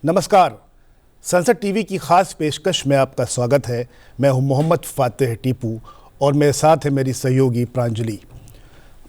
नमस्कार। संसद टीवी की खास पेशकश में आपका स्वागत है। मैं हूं मोहम्मद फातेह टीपू और मेरे साथ है मेरी सहयोगी प्रांजलि।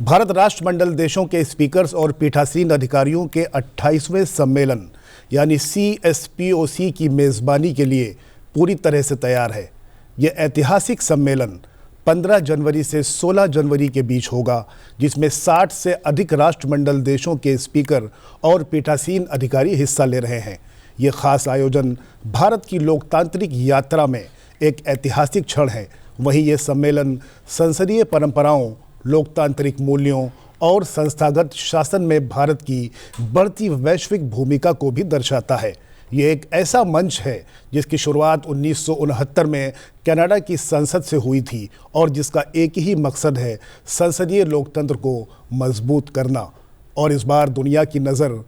भारत राष्ट्रमंडल देशों के स्पीकर्स और पीठासीन अधिकारियों के 28वें सम्मेलन यानी CSPOC की मेज़बानी के लिए पूरी तरह से तैयार है। यह ऐतिहासिक सम्मेलन 15 जनवरी से 16 जनवरी के बीच होगा, जिसमें 60 से अधिक राष्ट्रमंडल देशों के स्पीकर और पीठासीन अधिकारी हिस्सा ले रहे हैं। ये खास आयोजन भारत की लोकतांत्रिक यात्रा में एक ऐतिहासिक क्षण है। वहीं ये सम्मेलन संसदीय परंपराओं, लोकतांत्रिक मूल्यों और संस्थागत शासन में भारत की बढ़ती वैश्विक भूमिका को भी दर्शाता है। ये एक ऐसा मंच है जिसकी शुरुआत 1969 में कनाडा की संसद से हुई थी और जिसका एक ही मकसद है संसदीय लोकतंत्र को मजबूत करना। और इस बार दुनिया की नज़र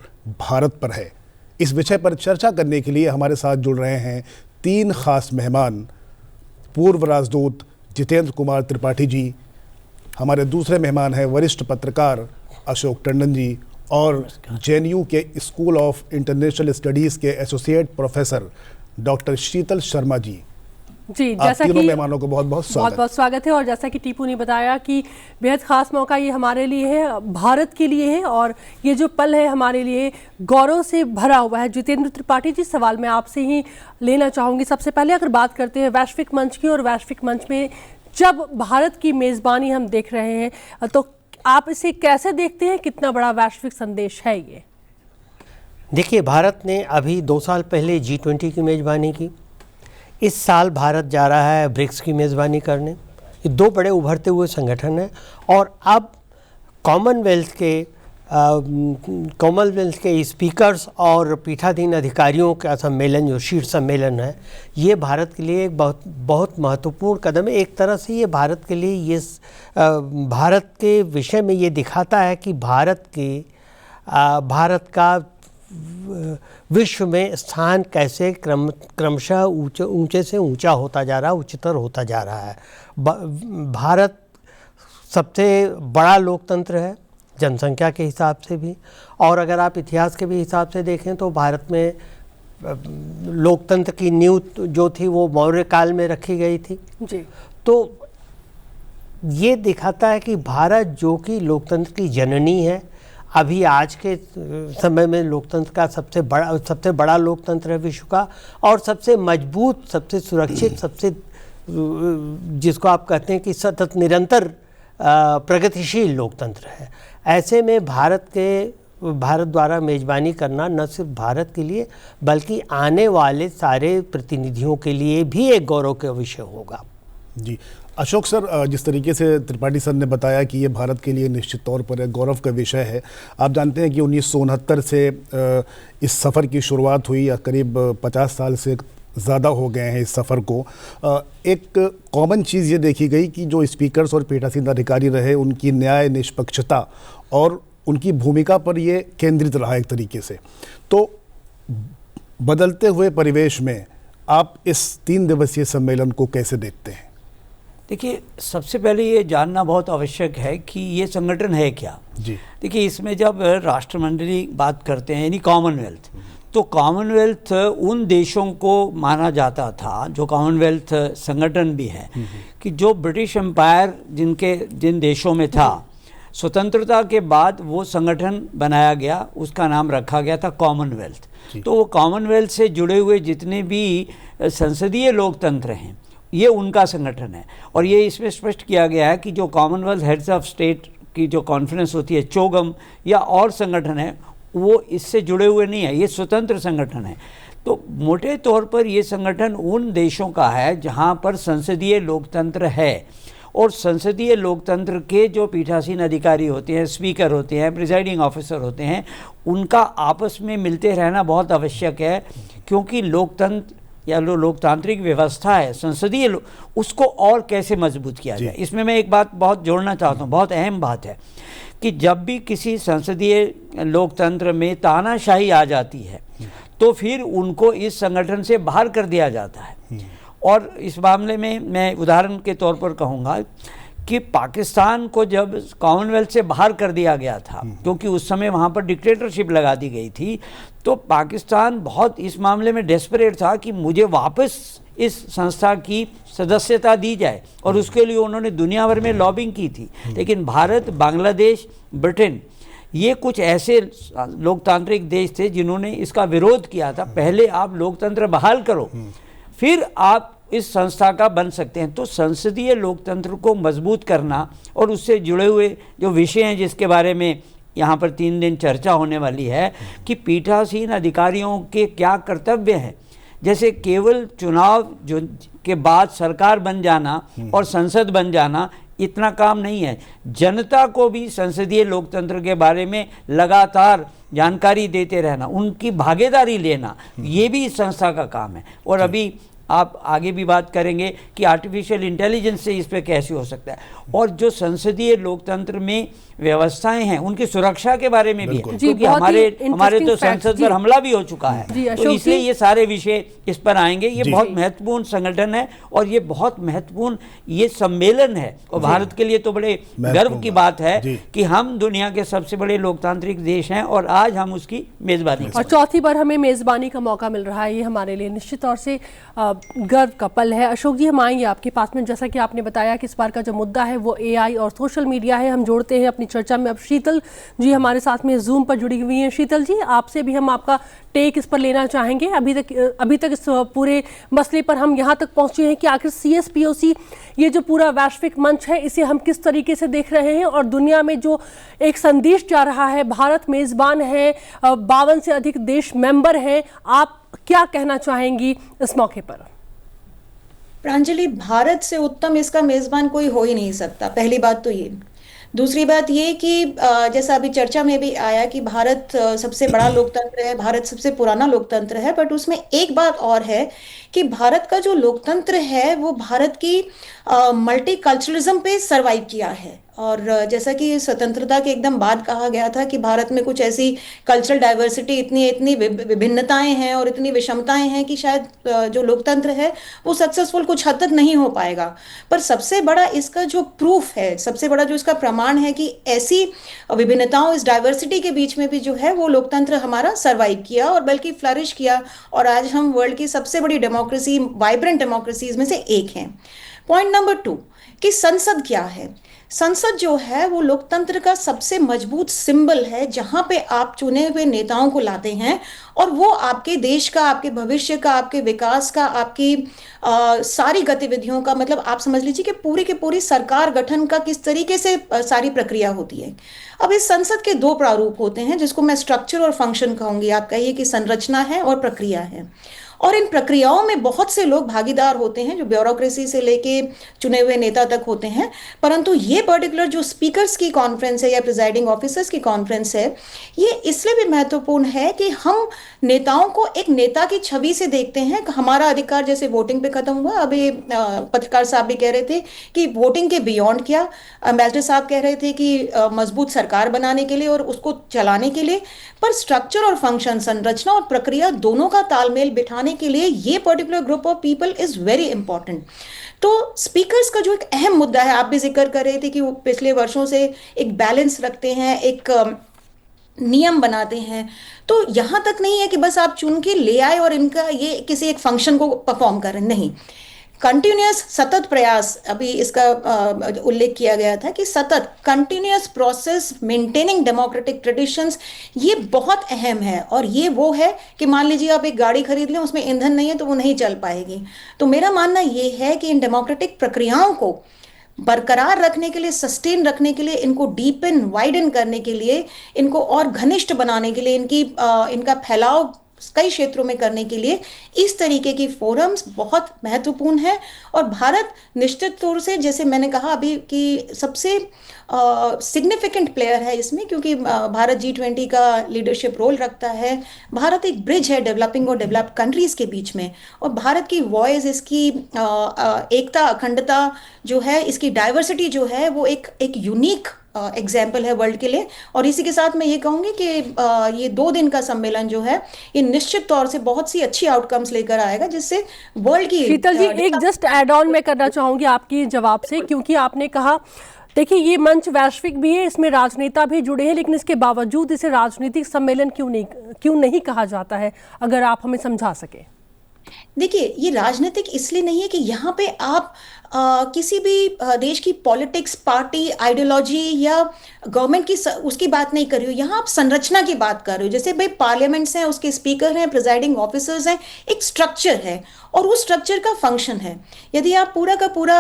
भारत पर है। इस विषय पर चर्चा करने के लिए हमारे साथ जुड़ रहे हैं 3 खास मेहमान। पूर्व राजदूत जितेंद्र कुमार त्रिपाठी जी, हमारे दूसरे मेहमान हैं वरिष्ठ पत्रकार अशोक टंडन जी और JNU के स्कूल ऑफ इंटरनेशनल स्टडीज़ के एसोसिएट प्रोफेसर डॉक्टर शीतल शर्मा जी। जी, जैसा तीनों कि मेहमानों को बहुत बहुत स्वागत है। और जैसा कि टीपू ने बताया कि बेहद खास मौका ये हमारे लिए है, भारत के लिए है, और ये जो पल है हमारे लिए गौरव से भरा हुआ है। जितेंद्र त्रिपाठी जी, सवाल मैं आपसे ही लेना चाहूँगी। सबसे पहले अगर बात करते हैं वैश्विक मंच की, और वैश्विक मंच में जब भारत की मेज़बानी हम देख रहे हैं तो आप इसे कैसे देखते हैं? कितना बड़ा वैश्विक संदेश है ये? देखिए, भारत ने अभी 2 साल पहले G20 की मेज़बानी की। इस साल भारत जा रहा है ब्रिक्स की मेज़बानी करने। ये 2 बड़े उभरते हुए संगठन हैं। और अब कॉमनवेल्थ के स्पीकर्स और पीठासीन अधिकारियों का सम्मेलन, जो शीर्ष सम्मेलन है, ये भारत के लिए एक बहुत महत्वपूर्ण कदम है। एक तरह से ये भारत के लिए ये भारत के विषय में ये दिखाता है कि भारत का विश्व में स्थान कैसे क्रमशः ऊंचे से ऊंचा होता जा रहा है, उच्चतर होता जा रहा है। भारत सबसे बड़ा लोकतंत्र है जनसंख्या के हिसाब से भी, और अगर आप इतिहास के भी हिसाब से देखें तो भारत में लोकतंत्र की नींव जो थी वो मौर्य काल में रखी गई थी जी। तो ये दिखाता है कि भारत, जो कि लोकतंत्र की जननी है, अभी आज के समय में लोकतंत्र का सबसे बड़ा लोकतंत्र है विश्व का, और सबसे मजबूत, सबसे सुरक्षित, सबसे जिसको आप कहते हैं कि सतत निरंतर प्रगतिशील लोकतंत्र है। ऐसे में भारत द्वारा मेज़बानी करना न सिर्फ भारत के लिए बल्कि आने वाले सारे प्रतिनिधियों के लिए भी एक गौरव का विषय होगा। जी अशोक सर, जिस तरीके से त्रिपाठी सर ने बताया कि ये भारत के लिए निश्चित तौर पर एक गौरव का विषय है। आप जानते हैं कि 1969 से इस सफ़र की शुरुआत हुई, या करीब 50 साल से ज़्यादा हो गए हैं इस सफ़र को। एक कॉमन चीज़ ये देखी गई कि जो स्पीकर्स और पीठासीन अधिकारी रहे, उनकी न्याय, निष्पक्षता और उनकी भूमिका पर ये केंद्रित रहा एक तरीके से। तो बदलते हुए परिवेश में आप इस 3 दिवसीय सम्मेलन को कैसे देखते हैं? देखिए, सबसे पहले ये जानना बहुत आवश्यक है कि ये संगठन है क्या। जी देखिए, इसमें जब राष्ट्रमंडली बात करते हैं यानी कॉमनवेल्थ, तो कॉमनवेल्थ उन देशों को माना जाता था, जो कॉमनवेल्थ संगठन भी है, कि जो ब्रिटिश एम्पायर जिन देशों में था, स्वतंत्रता के बाद वो संगठन बनाया गया, उसका नाम रखा गया था कॉमनवेल्थ। तो वो कॉमनवेल्थ से जुड़े हुए जितने भी संसदीय लोकतंत्र हैं, ये उनका संगठन है। और ये इसमें स्पष्ट किया गया है कि जो कॉमनवेल्थ हेड्स ऑफ स्टेट की जो कॉन्फ्रेंस होती है, चोगम या और संगठन है, वो इससे जुड़े हुए नहीं है, ये स्वतंत्र संगठन है। तो मोटे तौर पर ये संगठन उन देशों का है जहाँ पर संसदीय लोकतंत्र है, और संसदीय लोकतंत्र के जो पीठासीन अधिकारी होते हैं, स्पीकर होते हैं, प्रिजाइडिंग ऑफिसर होते हैं, उनका आपस में मिलते रहना बहुत आवश्यक है, क्योंकि लोकतंत्र या लोकतांत्रिक व्यवस्था है संसदीय, उसको और कैसे मजबूत किया जाए। इसमें मैं एक बात बहुत जोड़ना चाहता हूँ, बहुत अहम बात है कि जब भी किसी संसदीय लोकतंत्र में तानाशाही आ जाती है तो फिर उनको इस संगठन से बाहर कर दिया जाता है। और इस मामले में मैं उदाहरण के तौर पर कहूँगा कि पाकिस्तान को जब कॉमनवेल्थ से बाहर कर दिया गया था, क्योंकि उस समय वहाँ पर डिक्टेटरशिप लगा दी गई थी, तो पाकिस्तान बहुत इस मामले में डेस्परेट था कि मुझे वापस इस संस्था की सदस्यता दी जाए, और उसके लिए उन्होंने दुनिया भर में लॉबिंग की थी। लेकिन भारत, बांग्लादेश, ब्रिटेन, ये कुछ ऐसे लोकतांत्रिक देश थे जिन्होंने इसका विरोध किया था। पहले आप लोकतंत्र बहाल करो, फिर आप इस संस्था का बन सकते हैं। तो संसदीय लोकतंत्र को मजबूत करना और उससे जुड़े हुए जो विषय हैं जिसके बारे में यहाँ पर 3 दिन चर्चा होने वाली है कि पीठासीन अधिकारियों के क्या कर्तव्य हैं। जैसे केवल चुनाव जो के बाद सरकार बन जाना और संसद बन जाना इतना काम नहीं है, जनता को भी संसदीय लोकतंत्र के बारे में लगातार जानकारी देते रहना, उनकी भागीदारी लेना, ये भी इस संस्था का काम है। और अभी आप आगे भी बात करेंगे कि आर्टिफिशियल इंटेलिजेंस से इस पे कैसे हो सकता है, और जो संसदीय लोकतंत्र में व्यवस्थाएं हैं उनकी सुरक्षा के बारे में भी है, क्योंकि हमारे तो संसद पर हमला भी हो चुका है। तो इसलिए ये सारे विषय इस पर आएंगे। ये बहुत महत्वपूर्ण संगठन है और ये बहुत महत्वपूर्ण ये सम्मेलन है, और भारत के लिए तो बड़े गर्व की बात है कि हम दुनिया के सबसे बड़े लोकतांत्रिक देश हैं और आज हम उसकी मेजबानी, और चौथी बार हमें मेजबानी का मौका मिल रहा है। ये हमारे लिए निश्चित तौर से गर्व का पल है। अशोक जी, हम आएंगे आपके पास में। जैसा कि आपने बताया कि इस बार का जो मुद्दा है वो AI और सोशल मीडिया है। हम जोड़ते हैं अपनी चर्चा में अब शीतल जी हमारे साथ में जूम पर जुड़ी हुई हैं। शीतल जी, आपसे भी हम आपका टेक इस पर लेना चाहेंगे। अभी तक इस पूरे मसले पर हम यहाँ तक पहुँचे हैं कि आखिर CSPOC ये जो पूरा वैश्विक मंच है इसे हम किस तरीके से देख रहे हैं, और दुनिया में जो एक संदेश जा रहा है, भारत मेज़बान है, 52 से अधिक देश मेंबर हैं, आप क्या कहना चाहेंगी इस मौके पर? प्रांजलि, भारत से उत्तम इसका मेजबान कोई हो ही नहीं सकता, पहली बात तो ये। दूसरी बात ये कि जैसा अभी चर्चा में भी आया कि भारत सबसे बड़ा लोकतंत्र है, भारत सबसे पुराना लोकतंत्र है, बट उसमें एक बात और है कि भारत का जो लोकतंत्र है वो भारत की मल्टीकल्चरलिज्म पे सरवाइव किया है। और जैसा कि स्वतंत्रता के एकदम बाद कहा गया था कि भारत में कुछ ऐसी कल्चरल डाइवर्सिटी, इतनी विभिन्नताएं हैं और इतनी विषमताएं हैं कि शायद जो लोकतंत्र है वो सक्सेसफुल कुछ हद तक नहीं हो पाएगा। पर सबसे बड़ा इसका जो प्रूफ है, सबसे बड़ा जो इसका प्रमाण है कि ऐसी विभिन्नताओं, इस डाइवर्सिटी के बीच में भी जो है वो लोकतंत्र हमारा सर्वाइव किया और बल्कि फ्लरिश किया, और आज हम वर्ल्ड की सबसे बड़ी डेमोक्रेसी, वाइब्रेंट डेमोक्रेसीज में से एक हैं। पॉइंट नंबर 2 कि संसद क्या है। संसद जो है वो लोकतंत्र का सबसे मजबूत सिंबल है, जहां पे आप चुने हुए नेताओं को लाते हैं और वो आपके देश का, आपके भविष्य का, आपके विकास का, आपकी सारी गतिविधियों का, मतलब आप समझ लीजिए कि पूरी की पूरी सरकार गठन का किस तरीके से सारी प्रक्रिया होती है। अब इस संसद के 2 प्रारूप होते हैं जिसको मैं स्ट्रक्चर और फंक्शन कहूंगी। आप कहिए कि संरचना है और प्रक्रिया है, और इन प्रक्रियाओं में बहुत से लोग भागीदार होते हैं, जो ब्यूरोक्रेसी से लेके चुने हुए नेता तक होते हैं। परंतु ये पर्टिकुलर जो स्पीकर्स की कॉन्फ्रेंस है या प्रिजाइडिंग ऑफिसर्स की कॉन्फ्रेंस है, ये इसलिए भी महत्वपूर्ण है कि हम नेताओं को एक नेता की छवि से देखते हैं। हमारा अधिकार जैसे वोटिंग पे खत्म हुआ, अभी पत्रकार साहब भी कह रहे थे कि वोटिंग के बियॉन्ड क्या, एम्बेसडर साहब कह रहे थे कि मजबूत सरकार बनाने के लिए और उसको चलाने के लिए, पर स्ट्रक्चर और फंक्शन, संरचना और प्रक्रिया दोनों का तालमेल बिठाने के लिए ये particular group of people is very important. तो स्पीकर्स का जो एक अहम मुद्दा है, आप भी जिक्र कर रहे थे कि वो पिछले वर्षों से एक बैलेंस रखते हैं, एक नियम बनाते हैं। तो यहां तक नहीं है कि बस आप चुन के ले आए और इनका ये किसी एक फंक्शन को परफॉर्म कर रहे, नहीं, कंटिन्यूअस सतत प्रयास, अभी इसका उल्लेख किया गया था कि सतत continuous process maintaining democratic traditions, ये बहुत अहम है। और ये वो है कि मान लीजिए आप एक गाड़ी खरीद लें, उसमें ईंधन नहीं है तो वो नहीं चल पाएगी। तो मेरा मानना ये है कि इन डेमोक्रेटिक प्रक्रियाओं को बरकरार रखने के लिए, सस्टेन रखने के लिए, इनको डीपन वाइडन करने के लिए, इनको और घनिष्ठ बनाने के लिए, इनका फैलाव कई क्षेत्रों में करने के लिए इस तरीके की फोरम्स बहुत महत्वपूर्ण है। और भारत निश्चित तौर से, जैसे मैंने कहा अभी, कि सबसे सिग्निफिकेंट प्लेयर है इसमें, क्योंकि भारत G20 का लीडरशिप रोल रखता है। भारत एक ब्रिज है डेवलपिंग और डेवलप्ड कंट्रीज के बीच में, और भारत की वॉइस, इसकी एकता, अखंडता जो है, इसकी डाइवर्सिटी जो है, वो एक यूनिक एग्जाम्पल है वर्ल्ड के लिए। और इसी के साथ मैं ये कहूंगी कि ये 2 दिन का सम्मेलन जो है ये निश्चित तौर से बहुत सी अच्छी आउटकम्स लेकर आएगा, जिससे वर्ल्ड की शीतल जी एक जस्ट एड ऑन मैं करना चाहूंगी आपके जवाब से, क्योंकि आपने कहा देखिए ये मंच वैश्विक भी है, इसमें राजनेता भी जुड़े हैं, लेकिन इसके बावजूद इसे राजनीतिक सम्मेलन क्यों नहीं कहा जाता है, अगर आप हमें समझा सके। देखिए ये राजनीतिक इसलिए नहीं है कि यहाँ पे आप किसी भी देश की पॉलिटिक्स, पार्टी, आइडियोलॉजी या गवर्नमेंट की उसकी बात नहीं कर रही हो। यहाँ आप संरचना की बात कर रहे हो। जैसे भाई पार्लियामेंट्स हैं, उसके स्पीकर हैं, प्रिजाइडिंग ऑफिसर्स हैं, एक स्ट्रक्चर है और उस स्ट्रक्चर का फंक्शन है। यदि आप पूरा का पूरा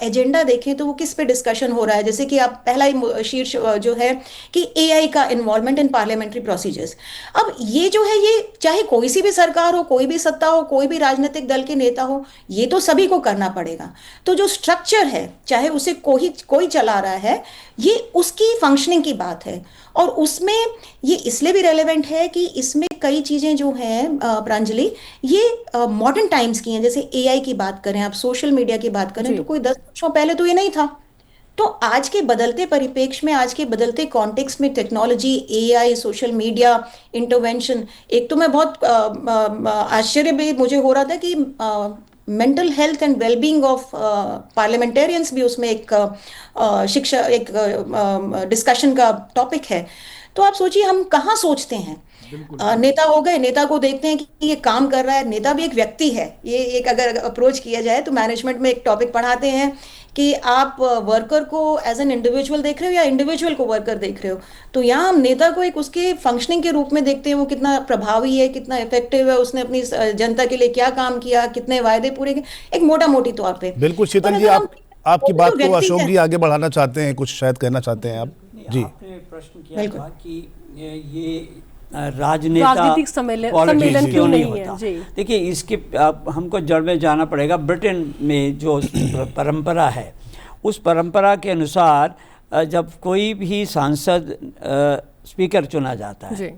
एजेंडा देखें तो वो किस पे डिस्कशन हो रहा है, जैसे कि आप पहला ही शीर्ष जो है कि एआई का इन्वॉल्वमेंट इन पार्लियामेंट्री प्रोसीजर्स। अब ये जो है ये चाहे कोई सी भी सरकार हो, कोई भी सत्ता हो, कोई भी राजनीतिक दल के नेता हो, ये तो सभी को करना पड़ेगा। तो जो स्ट्रक्चर है चाहे उसे कोई चला रहा है, ये उसकी फंक्शनिंग की बात है। और उसमें ये इसलिए भी रेलेवेंट है कि इसमें कई चीजें जो हैं प्रांजलि ये मॉडर्न टाइम्स की हैं। जैसे एआई की बात करें, आप सोशल मीडिया की बात करें, तो कोई 10 वर्षों पहले तो ये नहीं था। तो आज के बदलते परिप्रेक्ष्य में, आज के बदलते कॉन्टेक्स्ट में technology, AI, social media, intervention, एक तो मैं बहुत आश्चर्य भी मुझे हो रहा था कि mental health and wellbeing of parliamentarians भी उसमें एक शिक्षा, एक डिस्कशन का टॉपिक है। तो आप सोचिए हम कहाँ सोचते हैं, नेता हो गए, नेता को देखते हैं कि ये काम कर रहा है, नेता भी एक व्यक्ति है। ये एक अगर अप्रोच किया जाए तो मैनेजमेंट में एक टॉपिक पढ़ाते हैं कि आप वर्कर को एज एन इंडिविजुअल देख रहे हो या इंडिविजुअल को वर्कर देख रहे हो। तो यहाँ हम नेता को एक उसके फंक्शनिंग के रूप में देखते हैं, वो कितना प्रभावी है, कितना इफेक्टिव है, उसने अपनी जनता के लिए क्या काम किया, कितने वायदे पूरे किए, एक मोटा मोटी तौर पे। बिल्कुल शीतल जी, आपकी बात को अशोक जी आगे बढ़ाना चाहते हैं, कुछ शायद कहना चाहते हैं आप जी। आपने प्रश्न किया था कि ये राजनीतिक सम्मेलन क्यों नहीं होता। देखिए इसके हमको जड़ में जाना पड़ेगा। ब्रिटेन में जो परंपरा है उस परंपरा के अनुसार जब कोई भी सांसद स्पीकर चुना जाता है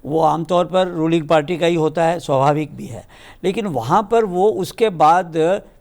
वो आमतौर पर रूलिंग पार्टी का ही होता है, स्वाभाविक भी है, लेकिन वहाँ पर वो उसके बाद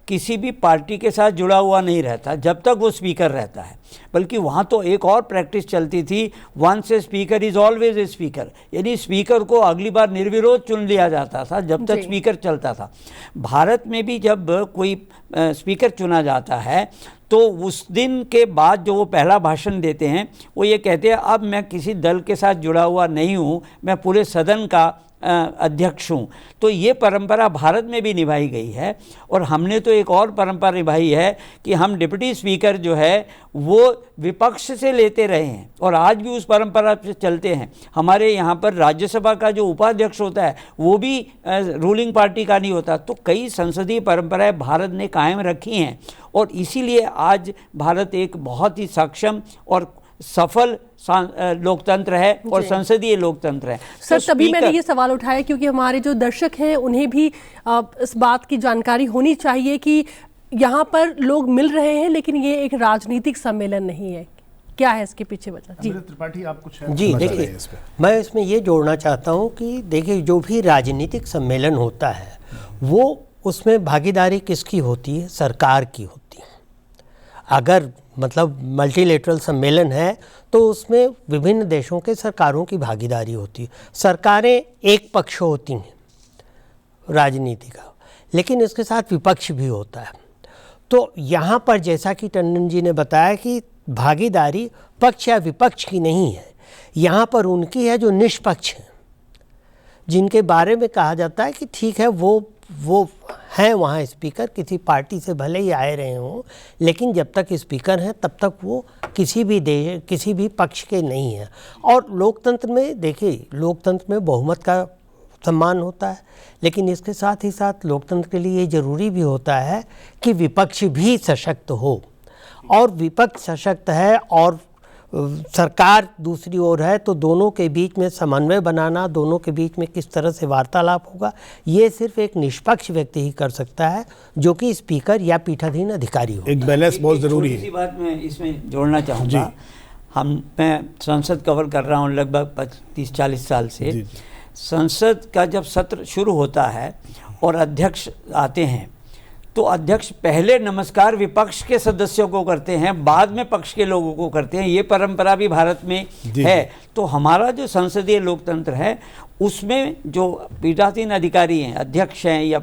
किसी भी पार्टी के साथ जुड़ा हुआ नहीं रहता जब तक वो स्पीकर रहता है। बल्कि वहाँ तो एक और प्रैक्टिस चलती थी, once a speaker is always a speaker, यानी स्पीकर को अगली बार निर्विरोध चुन लिया जाता था जब तक स्पीकर चलता था। भारत में भी जब कोई स्पीकर चुना जाता है तो उस दिन के बाद जो वो पहला भाषण देते हैं वो ये कहते हैं अब मैं किसी दल के साथ जुड़ा हुआ नहीं हूँ, मैं पूरे सदन का अध्यक्ष हूँ। तो ये परंपरा भारत में भी निभाई गई है। और हमने तो एक और परंपरा निभाई है कि हम डिप्टी स्पीकर जो है वो विपक्ष से लेते रहे हैं और आज भी उस परंपरा से चलते हैं। हमारे यहाँ पर राज्यसभा का जो उपाध्यक्ष होता है वो भी रूलिंग पार्टी का नहीं होता। तो कई संसदीय परंपराएं भारत ने कायम रखी हैं और इसीलिए आज भारत एक बहुत ही सक्षम और सफल लोकतंत्र है और संसदीय लोकतंत्र है। सर तो तभी मैंने ये सवाल उठाया क्योंकि हमारे जो दर्शक हैं उन्हें भी इस बात की जानकारी होनी चाहिए कि यहाँ पर लोग मिल रहे हैं लेकिन ये एक राजनीतिक सम्मेलन नहीं है। क्या है इसके पीछे वजह? जी त्रिपाठी आप कुछ जी देखिए, मैं इसमें ये जोड़ना चाहता हूँ कि देखिए जो भी राजनीतिक सम्मेलन होता है वो उसमें भागीदारी किसकी होती है? सरकार की होती है। अगर मतलब मल्टीलेटरल सम्मेलन है तो उसमें विभिन्न देशों के सरकारों की भागीदारी होती है। सरकारें एक पक्ष होती हैं राजनीति का, लेकिन इसके साथ विपक्ष भी होता है। तो यहाँ पर जैसा कि टंडन जी ने बताया कि भागीदारी पक्ष या विपक्ष की नहीं है, यहाँ पर उनकी है जो निष्पक्ष हैं, जिनके बारे में कहा जाता है कि ठीक है वो हैं वहाँ स्पीकर, किसी पार्टी से भले ही आए रहे हों, लेकिन जब तक स्पीकर हैं तब तक वो किसी भी पक्ष के नहीं हैं। और लोकतंत्र में देखिए, लोकतंत्र में बहुमत का सम्मान होता है, लेकिन इसके साथ ही साथ लोकतंत्र के लिए ये ज़रूरी भी होता है कि विपक्ष भी सशक्त हो। और विपक्ष सशक्त है और सरकार दूसरी ओर है, तो दोनों के बीच में समन्वय बनाना, दोनों के बीच में किस तरह से वार्तालाप होगा, ये सिर्फ एक निष्पक्ष व्यक्ति ही कर सकता है जो कि स्पीकर या पीठाधीन अधिकारी हो। एक बैलेंस बहुत ज़रूरी है। इसी बात में इसमें जोड़ना चाहूँगा। मैं संसद कवर कर रहा हूँ लगभग 30-40 साल से। जी। संसद का जब सत्र शुरू होता है और अध्यक्ष आते हैं तो अध्यक्ष पहले नमस्कार विपक्ष के सदस्यों को करते हैं, बाद में पक्ष के लोगों को करते हैं। ये परंपरा भी भारत में है। तो हमारा जो संसदीय लोकतंत्र है उसमें जो पीठासीन अधिकारी हैं, अध्यक्ष हैं, या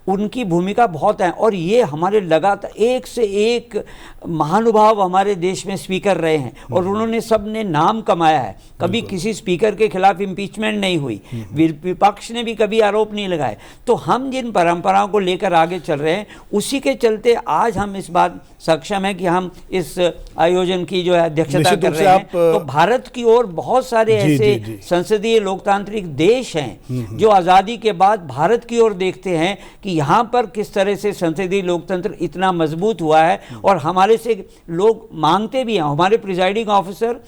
उनकी भूमिका बहुत है। और ये हमारे लगातार एक से एक महानुभाव हमारे देश में स्पीकर रहे हैं और उन्होंने सब ने नाम कमाया है। कभी किसी स्पीकर के खिलाफ इम्पीचमेंट नहीं हुई, विपक्ष ने भी कभी आरोप नहीं लगाए। तो हम जिन परंपराओं को लेकर आगे चल रहे हैं उसी के चलते आज हम इस बात सक्षम है कि हम इस आयोजन की जो है अध्यक्षता कर रहे हैं। तो भारत की ओर बहुत सारे ऐसे संसदीय लोकतांत्रिक देश हैं जो आज़ादी के बाद भारत की ओर देखते हैं कि यहाँ पर किस तरह से संसदीय लोकतंत्र इतना मजबूत हुआ है। और हमारे से लोग मांगते भी हैं, हमारे प्रिजाइडिंग ऑफिसर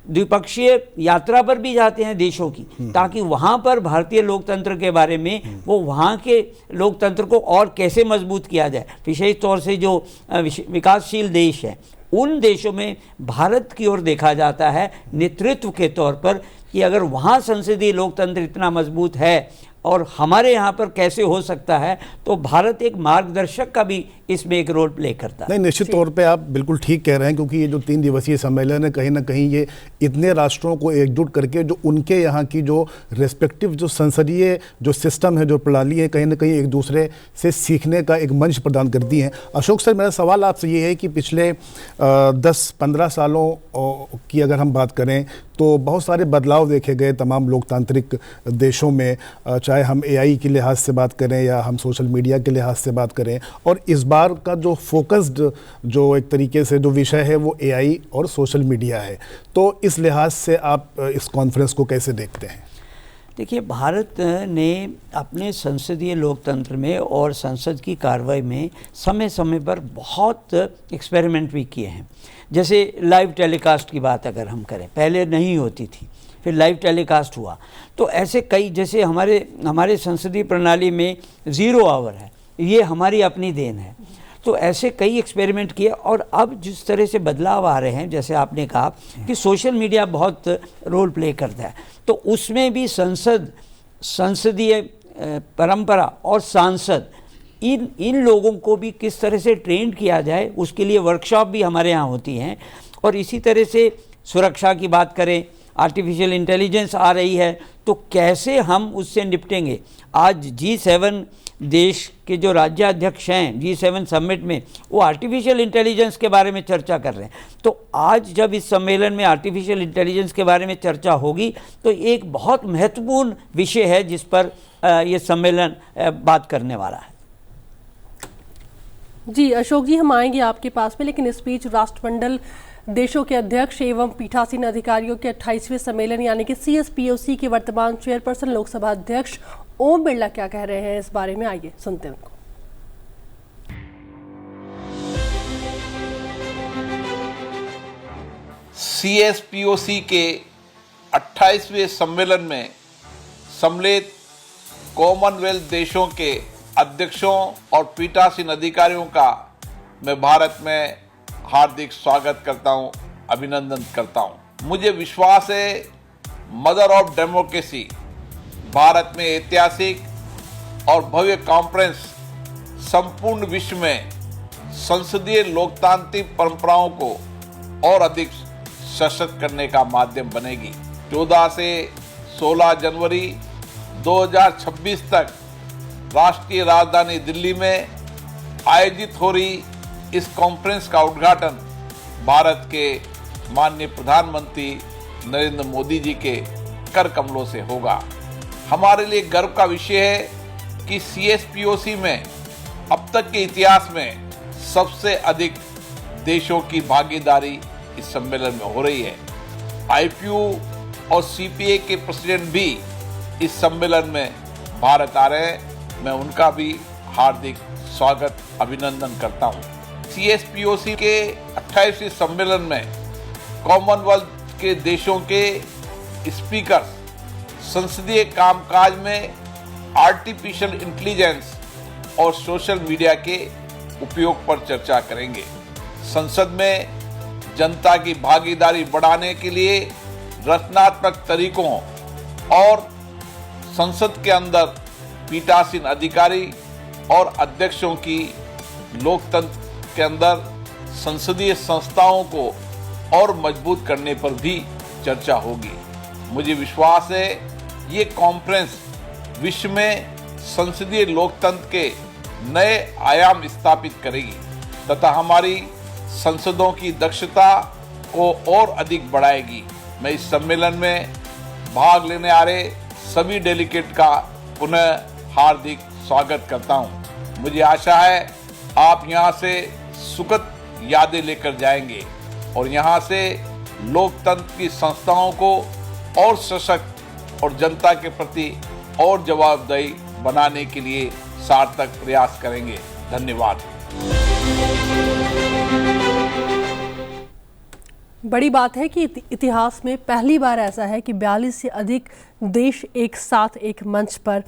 द्विपक्षीय यात्रा पर भी जाते हैं देशों की, ताकि वहाँ पर भारतीय लोकतंत्र के बारे में वो वहाँ के लोकतंत्र को और कैसे मजबूत किया जाए। विशेष तौर से जो विकासशील देश हैं उन देशों में भारत की ओर देखा जाता है नेतृत्व के तौर पर कि अगर वहाँ संसदीय लोकतंत्र इतना मजबूत है और हमारे यहाँ पर कैसे हो सकता है, तो भारत एक मार्गदर्शक का भी इसमें एक रोल प्ले करता है। नहीं, निश्चित तौर पे आप बिल्कुल ठीक कह रहे हैं, क्योंकि ये जो 3 दिवसीय सम्मेलन है कहीं ना कहीं ये इतने राष्ट्रों को एकजुट करके जो उनके यहाँ की जो रेस्पेक्टिव जो संसदीय जो सिस्टम है, जो प्रणाली है, कहीं ना कहीं एक दूसरे से सीखने का एक मंच प्रदान करती हैं। अशोक सर, मेरा सवाल आपसे ये है कि पिछले 10-15 सालों की अगर हम बात करें तो बहुत सारे बदलाव देखे गए तमाम लोकतांत्रिक देशों में, चाहे हम AI के लिहाज से बात करें या हम सोशल मीडिया के लिहाज से बात करें। और इस बार का जो फोकस्ड जो एक तरीके से जो विषय है वो AI और सोशल मीडिया है। तो इस लिहाज से आप इस कॉन्फ्रेंस को कैसे देखते हैं? देखिए, भारत ने अपने संसदीय लोकतंत्र में और संसद की कार्रवाई में समय समय पर बहुत एक्सपेरिमेंट भी किए हैं। जैसे लाइव टेलीकास्ट की बात अगर हम करें, पहले नहीं होती थी, फिर लाइव टेलीकास्ट हुआ। तो ऐसे कई, जैसे हमारे संसदीय प्रणाली में 0 आवर है, ये हमारी अपनी देन है। तो ऐसे कई एक्सपेरिमेंट किए और अब जिस तरह से बदलाव आ रहे हैं, जैसे आपने कहा कि सोशल मीडिया बहुत रोल प्ले करता है, तो उसमें भी संसदीय परंपरा और सांसद इन लोगों को भी किस तरह से ट्रेंड किया जाए, उसके लिए वर्कशॉप भी हमारे यहाँ होती हैं। और इसी तरह से सुरक्षा की बात करें, आर्टिफिशियल इंटेलिजेंस आ रही है, तो कैसे हम उससे निपटेंगे। आज G7 देश के जो राज्याध्यक्ष हैं G7 समिट में, वो आर्टिफिशियल इंटेलिजेंस के बारे में चर्चा कर रहे हैं। तो आज जब इस सम्मेलन में आर्टिफिशियल इंटेलिजेंस के बारे में चर्चा होगी तो एक बहुत महत्वपूर्ण विषय है जिस पर ये सम्मेलन बात करने वाला है। जी अशोक जी, हम आएंगे आपके पास में, लेकिन इस बीच राष्ट्रमंडल देशों के अध्यक्ष एवं पीठासीन अधिकारियों के 28वें सम्मेलन यानी कि CSPOC के वर्तमान चेयरपर्सन लोकसभा अध्यक्ष ओम बिरला क्या कह रहे हैं इस बारे में, आइए सुनते हैं उनको। CSPOC के 28वें सम्मेलन में सम्मिलित कॉमनवेल्थ देशों के अध्यक्षों और पीठासीन अधिकारियों का मैं भारत में हार्दिक स्वागत करता हूं, अभिनंदन करता हूं। मुझे विश्वास है मदर ऑफ डेमोक्रेसी भारत में ऐतिहासिक और भव्य कॉन्फ्रेंस संपूर्ण विश्व में संसदीय लोकतांत्रिक परंपराओं को और अधिक सशक्त करने का माध्यम बनेगी। 14 से 16 जनवरी 2026 तक राष्ट्रीय राजधानी दिल्ली में आयोजित हो रही इस कॉन्फ्रेंस का उद्घाटन भारत के माननीय प्रधानमंत्री नरेंद्र मोदी जी के कर कमलों से होगा। हमारे लिए गर्व का विषय है कि CSPOC में अब तक के इतिहास में सबसे अधिक देशों की भागीदारी इस सम्मेलन में हो रही है। IPU और CPA के प्रेसिडेंट भी इस सम्मेलन में भारत आ रहे हैं। मैं उनका भी हार्दिक स्वागत अभिनंदन करता हूं। CSPOC के 28वें सम्मेलन में कॉमनवेल्थ के देशों के स्पीकर संसदीय कामकाज में आर्टिफिशियल इंटेलिजेंस और सोशल मीडिया के उपयोग पर चर्चा करेंगे। संसद में जनता की भागीदारी बढ़ाने के लिए रचनात्मक तरीकों और संसद के अंदर पीठासीन अधिकारी और अध्यक्षों की लोकतंत्र के अंदर संसदीय संस्थाओं को और मजबूत करने पर भी चर्चा होगी। मुझे विश्वास है ये कॉन्फ्रेंस विश्व में संसदीय लोकतंत्र के नए आयाम स्थापित करेगी तथा हमारी संसदों की दक्षता को और अधिक बढ़ाएगी। मैं इस सम्मेलन में भाग लेने आ रहे सभी डेलीगेट का पुनः हार्दिक स्वागत करता हूं। मुझे आशा है आप यहां से सुखद यादें लेकर जाएंगे और यहां से लोकतंत्र की संस्थाओं को और सशक्त और जनता के प्रति और जवाबदेही बनाने के लिए सार्थक प्रयास करेंगे। धन्यवाद। बड़ी बात है कि इतिहास में पहली बार ऐसा है कि 42 से अधिक देश एक साथ एक मंच पर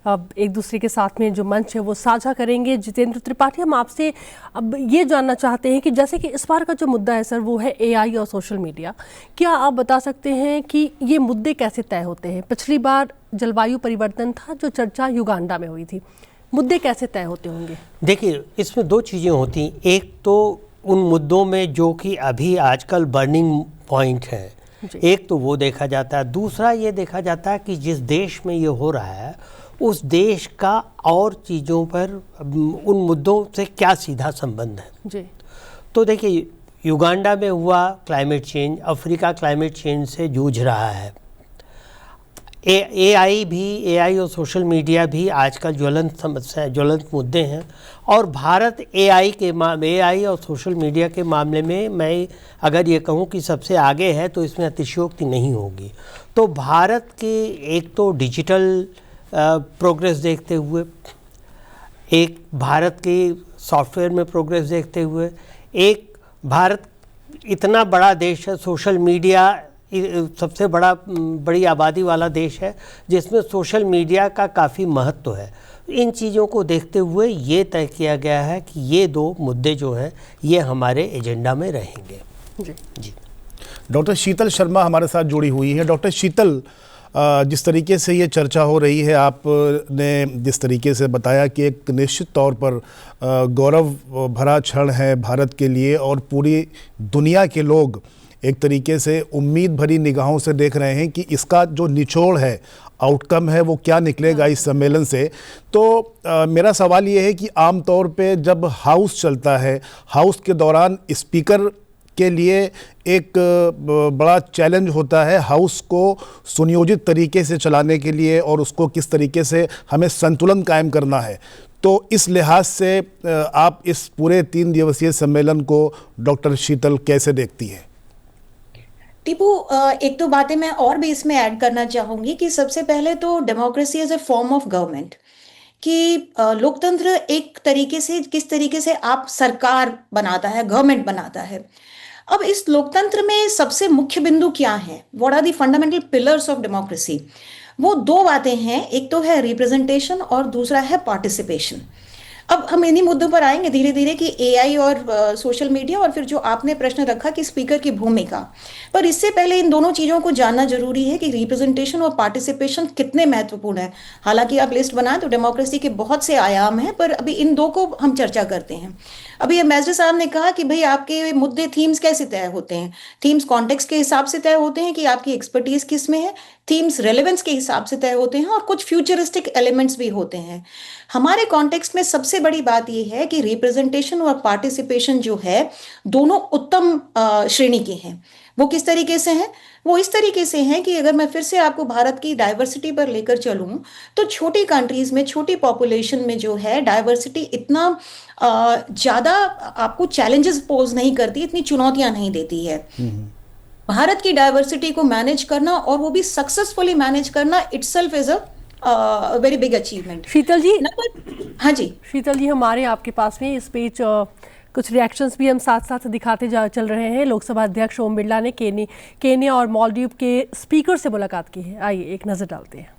एक दूसरे के साथ में जो मंच है वो साझा करेंगे। जितेंद्र त्रिपाठी, हम आपसे अब ये जानना चाहते हैं कि जैसे कि इस बार का जो मुद्दा है सर वो है एआई और सोशल मीडिया। क्या आप बता सकते हैं कि ये मुद्दे कैसे तय होते हैं? पिछली बार जलवायु परिवर्तन था जो चर्चा युगांडा में हुई थी, मुद्दे कैसे तय होते होंगे? देखिए, इसमें दो चीज़ें होती। एक तो उन मुद्दों में जो कि अभी आजकल बर्निंग पॉइंट है, एक तो वो देखा जाता है। दूसरा ये देखा जाता है कि जिस देश में ये हो रहा है उस देश का और चीज़ों पर उन मुद्दों से क्या सीधा संबंध है जी। तो देखिए, युगांडा में हुआ climate change, Africa climate change से जूझ रहा है। एआई और सोशल मीडिया भी आजकल ज्वलंत समस्या, ज्वलंत मुद्दे हैं। और भारत एआई और सोशल मीडिया के मामले में मैं अगर ये कहूँ कि सबसे आगे है तो इसमें अतिशयोक्ति नहीं होगी। तो भारत के एक तो डिजिटल प्रोग्रेस देखते हुए, एक भारत के सॉफ्टवेयर में प्रोग्रेस देखते हुए, एक भारत इतना बड़ा देश है, सोशल मीडिया सबसे बड़ी आबादी वाला देश है जिसमें सोशल मीडिया का काफ़ी महत्व है। इन चीज़ों को देखते हुए ये तय किया गया है कि ये दो मुद्दे जो हैं ये हमारे एजेंडा में रहेंगे। जी। डॉक्टर शीतल शर्मा हमारे साथ जुड़ी हुई है। डॉक्टर शीतल, जिस तरीके से ये चर्चा हो रही है, आपने जिस तरीके से बताया कि एक निश्चित तौर पर गौरव भरा क्षण है भारत के लिए और पूरी दुनिया के लोग एक तरीके से उम्मीद भरी निगाहों से देख रहे हैं कि इसका जो निचोड़ है, आउटकम है, वो क्या निकलेगा इस सम्मेलन से। तो मेरा सवाल ये है कि आम तौर पे जब हाउस चलता है, हाउस के दौरान स्पीकर के लिए एक बड़ा चैलेंज होता है हाउस को सुनियोजित तरीके से चलाने के लिए और उसको किस तरीके से हमें संतुलन कायम करना है। तो इस लिहाज से आप इस पूरे 3 दिवसीय सम्मेलन को डॉक्टर शीतल कैसे देखती हैं? टीपू, एक तो बातें मैं और भी इसमें ऐड करना चाहूंगी कि सबसे पहले तो democracy as a form of government, कि लोकतंत्र एक तरीके से किस तरीके से आप सरकार बनाता है, गवर्नमेंट बनाता है। अब इस लोकतंत्र में सबसे मुख्य बिंदु क्या है, what are the fundamental pillars of democracy? वो दो बातें हैं, एक तो है रिप्रेजेंटेशन और दूसरा है पार्टिसिपेशन। अब हम इन्हीं मुद्दों पर आएंगे धीरे धीरे कि एआई और सोशल मीडिया, और फिर जो आपने प्रश्न रखा कि स्पीकर की भूमिका, पर इससे पहले इन दोनों चीज़ों को जानना जरूरी है कि रिप्रेजेंटेशन और पार्टिसिपेशन कितने महत्वपूर्ण है। हालांकि आप लिस्ट बनाएं तो डेमोक्रेसी के बहुत से आयाम हैं, पर अभी इन दो को हम चर्चा करते हैं। अभी एम्बेसडर साहब ने कहा कि भाई आपके मुद्दे थीम्स कैसे तय होते हैं। थीम्स कॉन्टेक्स्ट के हिसाब से तय होते हैं कि आपकी एक्सपर्टीज किस में है, थीम्स रेलेवेंस के हिसाब से तय होते हैं, और कुछ फ्यूचरिस्टिक एलिमेंट्स भी होते हैं। हमारे कॉन्टेक्स्ट में सबसे बड़ी बात यह है कि रिप्रेजेंटेशन और पार्टिसिपेशन जो है दोनों उत्तम श्रेणी के हैं। वो किस तरीके से हैं? वो इस तरीके से हैं कि अगर मैं फिर से आपको भारत की डाइवर्सिटी पर लेकर चलूं तो छोटी कंट्रीज में, छोटी पॉपुलेशन में जो है डाइवर्सिटी इतना ज़्यादा आपको चैलेंजेस पोज नहीं करती, इतनी चुनौतियां नहीं देती है। भारत की डाइवर्सिटी को मैनेज करना और वो भी सक्सेसफुली मैनेज करना itself is a very big achievement. Sheetal ji, हाँ जी शीतल जी, हमारे आपके पास में इस पेज कुछ रिएक्शंस भी हम साथ साथ दिखाते चल रहे हैं। लोकसभा अध्यक्ष ओम बिरला ने केन्या और मालदीव के स्पीकर से मुलाकात की है। आइए एक नज़र डालते हैं।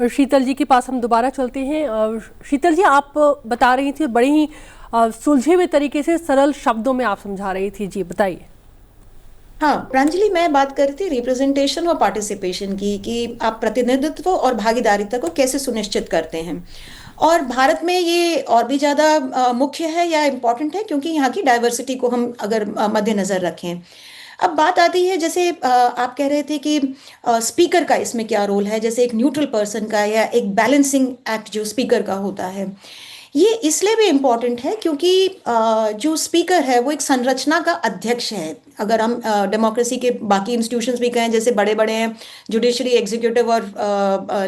शीतल जी के पास हम दोबारा चलते हैं। शीतल जी, आप बता रही थी, बड़े ही सुलझे हुए तरीके से सरल शब्दों में आप समझा रही थी, जी बताइए। हाँ प्रांजलि, मैं बात कर रही थी रिप्रेजेंटेशन और पार्टिसिपेशन की, कि आप प्रतिनिधित्व और भागीदारिता को कैसे सुनिश्चित करते हैं। और भारत में ये और भी ज़्यादा मुख्य है या इम्पोर्टेंट है, क्योंकि यहाँ की डाइवर्सिटी को हम अगर मद्देनज़र रखें। अब बात आती है, जैसे आप कह रहे थे कि स्पीकर का इसमें क्या रोल है, जैसे एक न्यूट्रल पर्सन का या एक बैलेंसिंग एक्ट जो स्पीकर का होता है। ये इसलिए भी इम्पॉर्टेंट है क्योंकि जो स्पीकर है वो एक संरचना का अध्यक्ष है। अगर हम डेमोक्रेसी के बाकी इंस्टीट्यूशंस भी कहें, जैसे बड़े बड़े हैं, जुडिशरी, एग्जीक्यूटिव और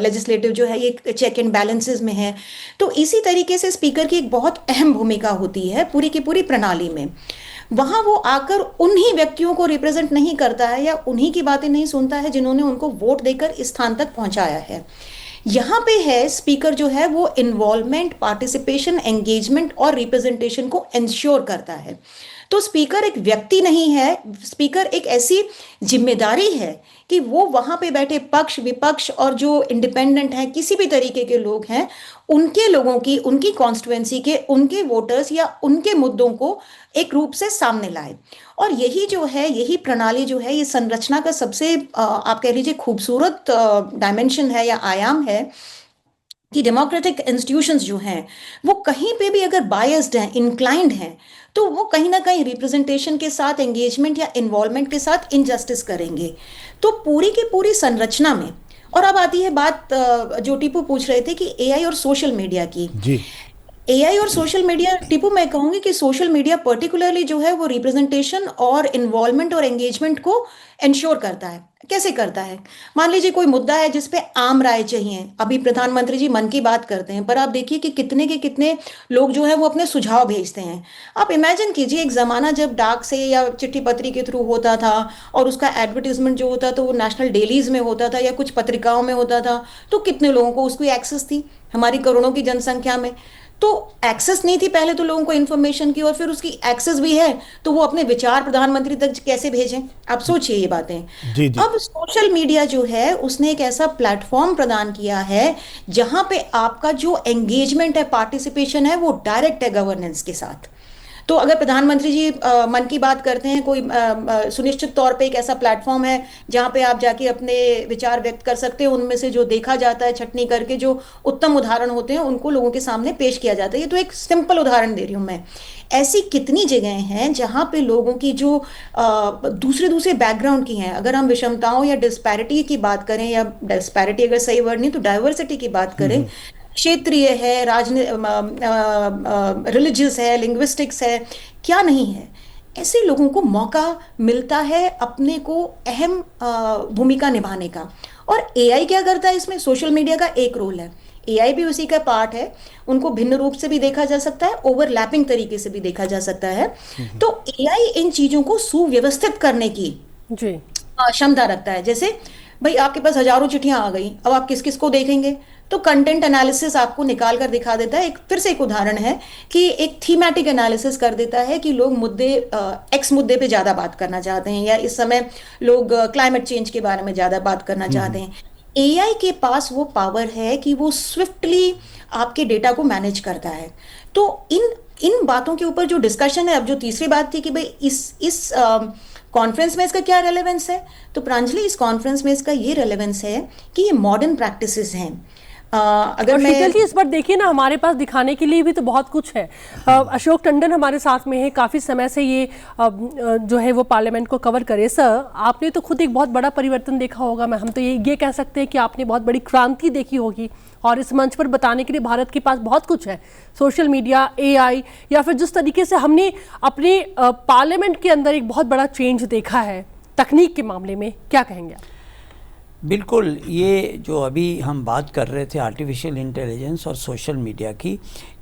लेजिस्लेटिव जो है ये चेक एंड बैलेंसेस में है, तो इसी तरीके से स्पीकर की एक बहुत अहम भूमिका होती है पूरी की पूरी प्रणाली में। वहां वो आकर उन्हीं व्यक्तियों को रिप्रेजेंट नहीं करता है या उन्हीं की बातें नहीं सुनता है जिन्होंने उनको वोट देकर इस स्थान तक पहुंचाया है। यहाँ पे है स्पीकर जो है वो इन्वॉल्वमेंट, पार्टिसिपेशन, एंगेजमेंट और रिप्रेजेंटेशन को इंश्योर करता है। तो स्पीकर एक व्यक्ति नहीं है, स्पीकर एक ऐसी जिम्मेदारी है कि वो वहां पे बैठे पक्ष विपक्ष और जो इंडिपेंडेंट हैं, किसी भी तरीके के लोग हैं, उनके लोगों की, उनकी कॉन्स्टिट्यूएंसी के, उनके वोटर्स या उनके मुद्दों को एक रूप से सामने लाए। और यही जो है, यही प्रणाली जो है, ये संरचना का सबसे आप कह लीजिए खूबसूरत डायमेंशन है या आयाम है कि डेमोक्रेटिक इंस्टीट्यूशंस जो हैं वो कहीं पे भी अगर बायस्ड हैं, इंक्लाइंड हैं, तो वो कहीं ना कहीं रिप्रेजेंटेशन के साथ, एंगेजमेंट या इन्वॉल्वमेंट के साथ इनजस्टिस करेंगे। तो पूरी की पूरी संरचना में, और अब आती है बात जो टीपू पूछ रहे थे कि एआई और सोशल मीडिया की। जी, एआई और सोशल मीडिया, टीपू मैं कहूंगी कि सोशल मीडिया पर्टिकुलरली जो है वो रिप्रेजेंटेशन और इन्वॉल्वमेंट और एंगेजमेंट को इंश्योर करता है। कैसे करता है? मान लीजिए कोई मुद्दा है जिसपे आम राय चाहिए, अभी प्रधानमंत्री जी मन की बात करते हैं, पर आप देखिए कि कितने के कितने लोग जो है वो अपने सुझाव भेजते हैं। आप इमेजिन कीजिए एक जमाना जब डाक से या चिट्ठी पत्री के थ्रू होता था और उसका एडवर्टीजमेंट जो होता था वो नेशनल डेलीज में होता था या कुछ पत्रिकाओं में होता था, तो कितने लोगों को उसकी एक्सेस थी, हमारी करोड़ों की जनसंख्या में। तो एक्सेस नहीं थी पहले तो लोगों को इन्फॉर्मेशन की, और फिर उसकी एक्सेस भी है तो वो अपने विचार प्रधानमंत्री तक कैसे भेजें? आप सोचिए ये बातें। जी, जी। अब सोशल मीडिया जो है उसने एक ऐसा प्लेटफॉर्म प्रदान किया है जहां पे आपका जो एंगेजमेंट है, पार्टिसिपेशन है, वो डायरेक्ट है गवर्नेंस के साथ। तो अगर प्रधानमंत्री जी मन की बात करते हैं, कोई सुनिश्चित तौर पे एक ऐसा प्लेटफॉर्म है जहां पे आप जाके अपने विचार व्यक्त कर सकते हैं, उनमें से जो देखा जाता है छटनी करके जो उत्तम उदाहरण होते हैं उनको लोगों के सामने पेश किया जाता है। ये तो एक सिंपल उदाहरण दे रही हूं मैं। ऐसी कितनी जगह हैं जहां पे लोगों की जो दूसरे दूसरे बैकग्राउंड की हैं, अगर हम विषमताओं या डिस्पैरिटी की बात करें, या डिस्पैरिटी अगर सही वर्ड नहीं तो डाइवर्सिटी की बात करें, क्षेत्रीय है, रिलीजियस है, लिंग्विस्टिक्स है, क्या नहीं है, ऐसे लोगों को मौका मिलता है अपने को अहम भूमिका निभाने का। और एआई क्या करता है इसमें? सोशल मीडिया का एक रोल है, एआई भी उसी का पार्ट है। उनको भिन्न रूप से भी देखा जा सकता है, ओवरलैपिंग तरीके से भी देखा जा सकता है। तो एआई इन चीजों को सुव्यवस्थित करने की क्षमता रखता है। जैसे भाई आपके पास हजारों चिट्ठियां आ गई, अब आप किस किस को देखेंगे? तो कंटेंट एनालिसिस आपको निकाल कर दिखा देता है। फिर से एक उदाहरण है कि एक थीमेटिक एनालिसिस कर देता है कि लोग मुद्दे एक्स मुद्दे पे ज्यादा बात करना चाहते हैं, या इस समय लोग क्लाइमेट चेंज के बारे में ज्यादा बात करना चाहते हैं। एआई के पास वो पावर है कि वो स्विफ्टली आपके डेटा को मैनेज करता है। तो इन बातों के ऊपर जो डिस्कशन है, अब जो तीसरी बात थी कि भाई इस कॉन्फ्रेंस में इसका क्या रेलेवेंस है, तो प्रांजलि इस कॉन्फ्रेंस में इसका ये रेलेवेंस है कि ये मॉडर्न प्रैक्टिसेस हैं। अगर मैं शीतल जी इस बार देखिए ना, हमारे पास दिखाने के लिए भी तो बहुत कुछ है। अशोक टंडन हमारे साथ में है, काफ़ी समय से ये जो है वो पार्लियामेंट को कवर करे। सर, आपने तो खुद एक बहुत बड़ा परिवर्तन देखा होगा, हम तो ये कह सकते हैं कि आपने बहुत बड़ी क्रांति देखी होगी, और इस मंच पर बताने के लिए भारत के पास बहुत कुछ है। सोशल मीडिया, एआई, या फिर जिस तरीके से हमने अपने पार्लियामेंट के अंदर एक बहुत बड़ा चेंज देखा है तकनीक के मामले में, क्या कहेंगे आप? बिल्कुल, ये जो अभी हम बात कर रहे थे आर्टिफिशियल इंटेलिजेंस और सोशल मीडिया की,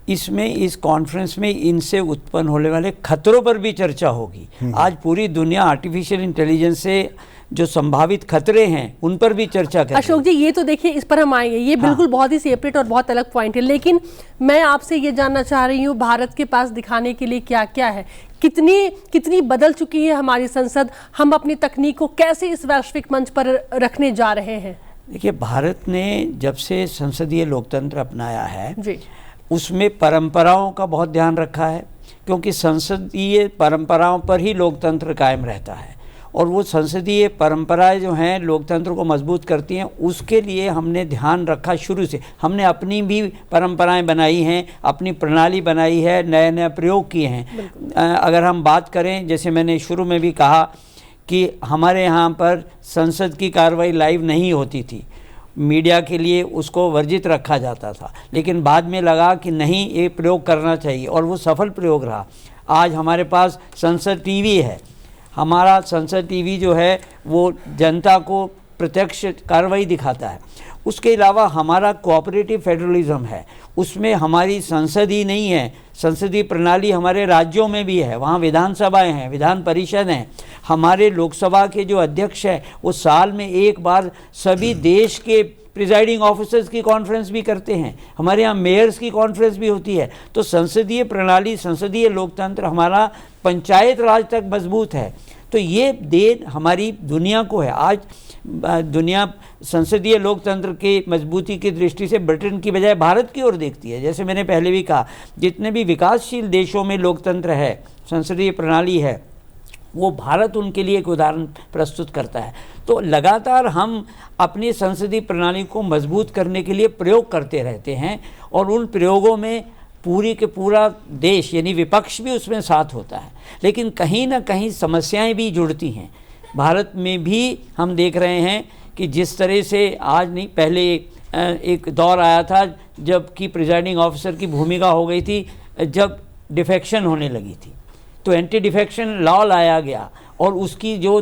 इसमें इस कॉन्फ्रेंस में इनसे उत्पन्न होने वाले खतरों पर भी चर्चा होगी। आज पूरी दुनिया आर्टिफिशियल इंटेलिजेंस से जो संभावित खतरे हैं उन पर भी चर्चा करें। अशोक जी ये तो देखिए, इस पर हम आएंगे, ये बिल्कुल बहुत ही सेपरेट और बहुत अलग पॉइंट है, लेकिन मैं आपसे ये जानना चाह रही हूँ भारत के पास दिखाने के लिए क्या क्या है, कितनी बदल चुकी है हमारी संसद, हम अपनी तकनीक को कैसे इस वैश्विक मंच पर रखने जा रहे हैं? देखिए, भारत ने जब से संसदीय लोकतंत्र अपनाया है जी, उसमें परंपराओं का बहुत ध्यान रखा है, क्योंकि संसदीय परंपराओं पर ही लोकतंत्र कायम रहता है और वो संसदीय परंपराएं जो हैं लोकतंत्र को मजबूत करती हैं। उसके लिए हमने ध्यान रखा शुरू से। हमने अपनी भी परंपराएं बनाई हैं, अपनी प्रणाली बनाई है, नए नए प्रयोग किए हैं। अगर हम बात करें, जैसे मैंने शुरू में भी कहा कि हमारे यहाँ पर संसद की कार्रवाई लाइव नहीं होती थी, मीडिया के लिए उसको वर्जित रखा जाता था, लेकिन बाद में लगा कि नहीं, ये प्रयोग करना चाहिए और वो सफल प्रयोग रहा। आज हमारे पास संसद टीवी है। हमारा संसद टीवी जो है वो जनता को प्रत्यक्ष कार्रवाई दिखाता है। उसके अलावा हमारा कोऑपरेटिव फेडरलिज्म है, उसमें हमारी संसद ही नहीं है, संसदीय प्रणाली हमारे राज्यों में भी है। वहाँ विधानसभाएं हैं, विधान परिषद हैं। हमारे लोकसभा के जो अध्यक्ष हैं वो साल में एक बार सभी देश के प्रिजाइडिंग ऑफिसर्स की कॉन्फ्रेंस भी करते हैं। हमारे यहाँ मेयर्स की कॉन्फ्रेंस भी होती है। तो संसदीय प्रणाली, संसदीय लोकतंत्र हमारा पंचायत राज तक मजबूत है। तो ये देन हमारी दुनिया को है। आज दुनिया संसदीय लोकतंत्र की मजबूती की दृष्टि से ब्रिटेन की बजाय भारत की ओर देखती है। जैसे मैंने पहले भी कहा, जितने भी विकासशील देशों में लोकतंत्र है, संसदीय प्रणाली है, वो भारत उनके लिए एक उदाहरण प्रस्तुत करता है। तो लगातार हम अपनी संसदीय प्रणाली को मजबूत करने के लिए प्रयोग करते रहते हैं और उन प्रयोगों में पूरी के पूरा देश यानी विपक्ष भी उसमें साथ होता है। लेकिन कहीं ना कहीं समस्याएं भी जुड़ती हैं। भारत में भी हम देख रहे हैं कि जिस तरह से आज नहीं, पहले एक दौर आया था जब कि प्रिजाइडिंग ऑफिसर की भूमिका हो गई थी, जब डिफेक्शन होने लगी थी तो एंटी डिफेक्शन लॉ लाया गया और उसकी जो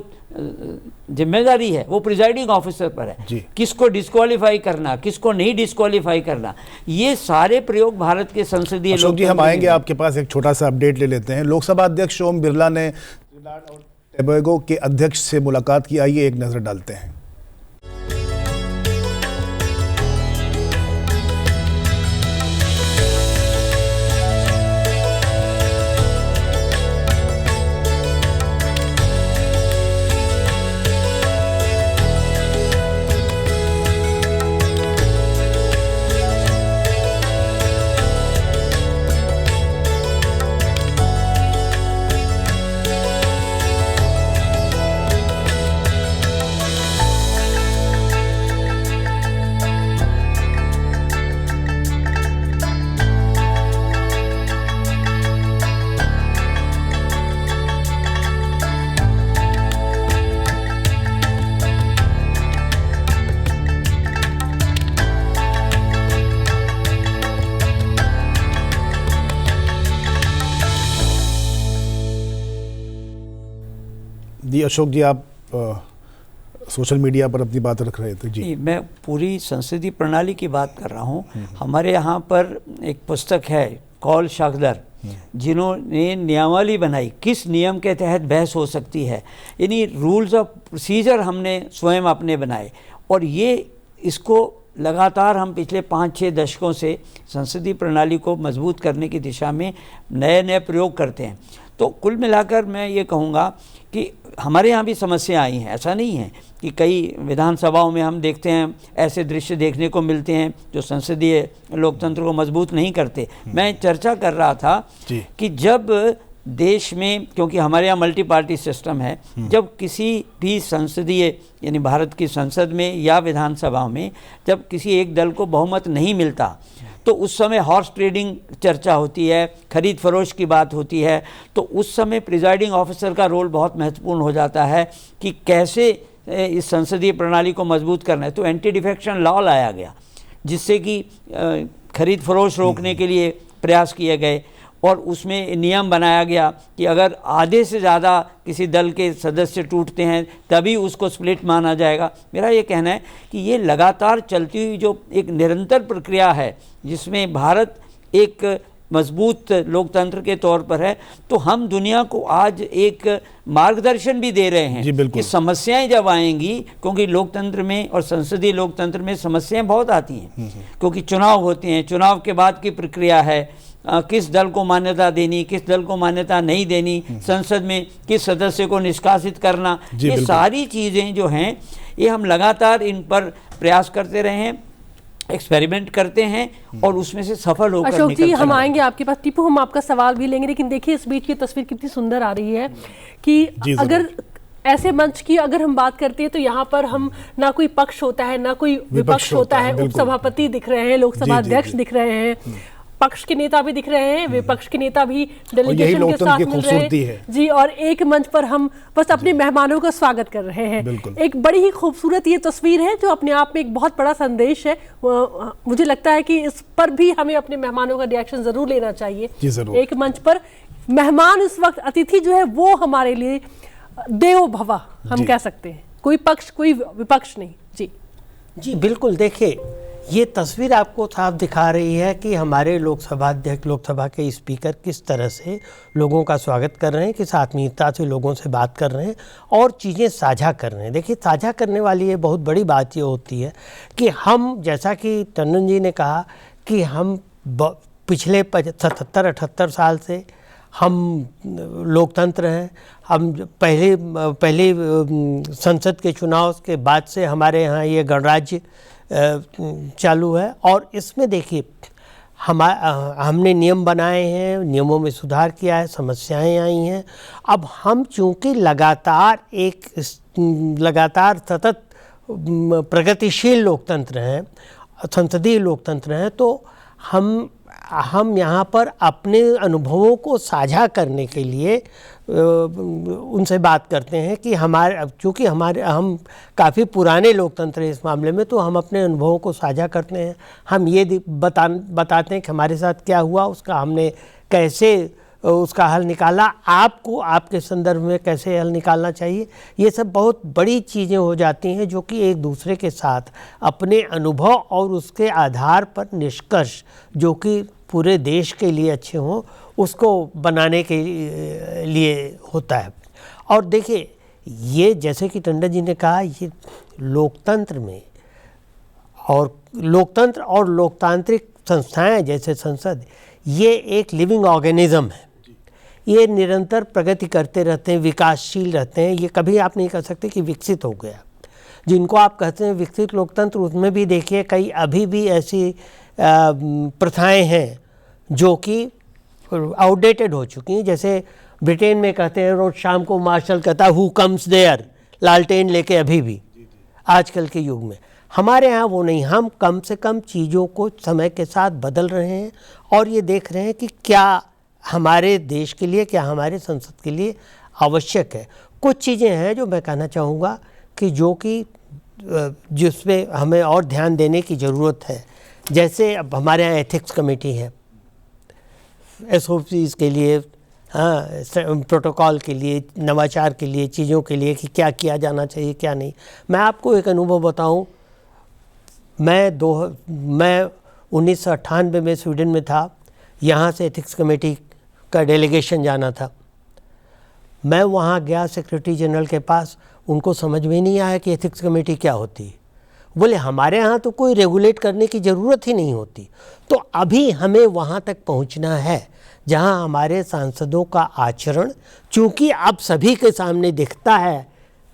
जिम्मेदारी है वो प्रिजाइडिंग ऑफिसर पर है। किसको डिस्क्वालीफाई करना, किसको नहीं डिस्क्वालीफाई करना, ये सारे प्रयोग भारत के संसदीय अशोक जी, हम आएंगे आपके पास, एक छोटा सा अपडेट ले लेते हैं। लोकसभा अध्यक्ष ओम बिरला ने त्रिनाड और टोबैगो के अध्यक्ष से मुलाकात की। आइए एक नजर डालते हैं। जी अशोक जी, आप सोशल मीडिया पर अपनी बात रख रहे थे। जी, मैं पूरी संसदीय प्रणाली की बात कर रहा हूँ। हमारे यहाँ पर एक पुस्तक है कॉल शाकदर, जिन्होंने नियमावली बनाई, किस नियम के तहत बहस हो सकती है, यानी रूल्स ऑफ प्रोसीजर हमने स्वयं अपने बनाए और ये इसको लगातार हम पिछले 5-6 दशकों से संसदीय प्रणाली को मजबूत करने की दिशा में नए नए प्रयोग करते हैं। तो कुल मिलाकर मैं ये कहूँगा कि हमारे यहाँ भी समस्या आई हैं। ऐसा नहीं है कि कई विधानसभाओं में हम देखते हैं ऐसे दृश्य देखने को मिलते हैं जो संसदीय लोकतंत्र को मजबूत नहीं करते। मैं चर्चा कर रहा था कि जब देश में, क्योंकि हमारे यहाँ मल्टी पार्टी सिस्टम है, जब किसी भी संसदीय यानी भारत की संसद में या विधानसभाओं में जब किसी एक दल को बहुमत नहीं मिलता तो उस समय हॉर्स ट्रेडिंग चर्चा होती है, खरीद फरोश की बात होती है। तो उस समय प्रिजाइडिंग ऑफिसर का रोल बहुत महत्वपूर्ण हो जाता है कि कैसे इस संसदीय प्रणाली को मजबूत करना है। तो एंटी डिफेक्शन लॉ लाया गया जिससे कि खरीद फरोश रोकने के लिए प्रयास किए गए और उसमें नियम बनाया गया कि अगर आधे से ज़्यादा किसी दल के सदस्य टूटते हैं तभी उसको स्प्लिट माना जाएगा। मेरा ये कहना है कि ये लगातार चलती हुई जो एक निरंतर प्रक्रिया है जिसमें भारत एक मजबूत लोकतंत्र के तौर पर है, तो हम दुनिया को आज एक मार्गदर्शन भी दे रहे हैं कि समस्याएं जब आएंगी, क्योंकि लोकतंत्र में और संसदीय लोकतंत्र में समस्याएं बहुत आती हैं, क्योंकि चुनाव होते हैं, चुनाव के बाद की प्रक्रिया है, किस दल को मान्यता देनी, किस दल को मान्यता नहीं देनी, संसद में किस सदस्य को निष्कासित करना, ये सारी चीज़ें जो हैं ये हम लगातार इन पर प्रयास करते रहे हैं, एक्सपेरिमेंट करते हैं और उसमें से सफल होकर अशोक जी, निकल हम कर आएंगे आपके पास। टीपू, हम आपका सवाल भी लेंगे, लेकिन देखिए इस बीच की तस्वीर कितनी सुंदर आ रही है कि अगर ऐसे मंच की अगर हम बात करते हैं तो यहाँ पर हम ना कोई पक्ष होता है ना कोई विपक्ष होता है। उपसभापति दिख रहे हैं, लोकसभा अध्यक्ष दिख रहे हैं, पक्ष के नेता भी दिख रहे हैं, विपक्ष के नेता भी डेलीगेशन के साथ मिल रहे हैं जी, और एक मंच पर हम बस अपने मेहमानों का स्वागत कर रहे हैं। एक बड़ी ही खूबसूरत ये तस्वीर है जो अपने आप में एक बहुत बड़ा संदेश है। मुझे लगता है कि इस पर भी हमें अपने मेहमानों का रिएक्शन जरूर लेना चाहिए। एक मंच पर मेहमान इस वक्त, अतिथि जो है वो हमारे लिए देवो भव हम कह सकते हैं, कोई पक्ष कोई विपक्ष नहीं। जी बिल्कुल। देखिए, ये तस्वीर आपको साफ दिखा रही है कि हमारे लोकसभा अध्यक्ष, लोकसभा के स्पीकर किस तरह से लोगों का स्वागत कर रहे हैं, किस आत्मीयता से लोगों से बात कर रहे हैं और चीज़ें साझा कर रहे हैं। देखिए, साझा करने वाली ये बहुत बड़ी बात ये होती है कि हम, जैसा कि टंडन जी ने कहा कि हम पिछले 77-78 साल से हम लोकतंत्र हैं। हम पहले संसद के चुनाव के बाद से हमारे यहाँ ये गणराज्य चालू है और इसमें देखिए हमने नियम बनाए हैं, नियमों में सुधार किया है, समस्याएं आई हैं। अब हम चूँकि लगातार सतत प्रगतिशील लोकतंत्र हैं, संसदीय लोकतंत्र हैं, तो हम यहाँ पर अपने अनुभवों को साझा करने के लिए उनसे बात करते हैं कि चूँकि हम काफ़ी पुराने लोकतंत्र हैं इस मामले में, तो हम अपने अनुभवों को साझा करते हैं। हम ये बताते हैं कि हमारे साथ क्या हुआ, उसका हमने कैसे उसका हल निकाला, आपको आपके संदर्भ में कैसे हल निकालना चाहिए। ये सब बहुत बड़ी चीज़ें हो जाती हैं जो कि एक दूसरे के साथ अपने अनुभव और उसके आधार पर निष्कर्ष जो कि पूरे देश के लिए अच्छे हों, उसको बनाने के लिए होता है। और देखिए, ये जैसे कि टंडन जी ने कहा, ये लोकतंत्र में और लोकतांत्रिक संस्थाएं जैसे संसद, ये एक लिविंग ऑर्गेनिज्म है। ये निरंतर प्रगति करते रहते हैं, विकासशील रहते हैं। ये कभी आप नहीं कह सकते कि विकसित हो गया। जिनको आप कहते हैं विकसित लोकतंत्र, उसमें भी देखिए कई अभी भी ऐसी प्रथाएं हैं जो कि आउटडेटेड हो चुकी हैं। जैसे ब्रिटेन में कहते हैं रोज शाम को मार्शल कहता है हु कम्स देयर, लालटेन लेके अभी भी आजकल के युग में। हमारे यहाँ वो नहीं, हम कम से कम चीज़ों को समय के साथ बदल रहे हैं और ये देख रहे हैं कि क्या हमारे देश के लिए, क्या हमारे संसद के लिए आवश्यक है। कुछ चीज़ें हैं जो मैं कहना चाहूँगा कि जिसमें हमें और ध्यान देने की ज़रूरत है। जैसे अब हमारे यहाँ एथिक्स कमेटी है, SOPs के लिए, प्रोटोकॉल के लिए, नवाचार के लिए, चीज़ों के लिए कि क्या किया जाना चाहिए क्या नहीं। मैं आपको एक अनुभव बताऊं, मैं 1998 में स्वीडन में था। यहाँ से एथिक्स कमेटी का डेलीगेशन जाना था। मैं वहाँ गया सेक्रेटरी जनरल के पास, उनको समझ में नहीं आया कि एथिक्स कमेटी क्या होती है। बोले हमारे यहाँ तो कोई रेगुलेट करने की ज़रूरत ही नहीं होती। तो अभी हमें वहाँ तक पहुँचना है जहाँ हमारे सांसदों का आचरण, चूँकि अब सभी के सामने दिखता है,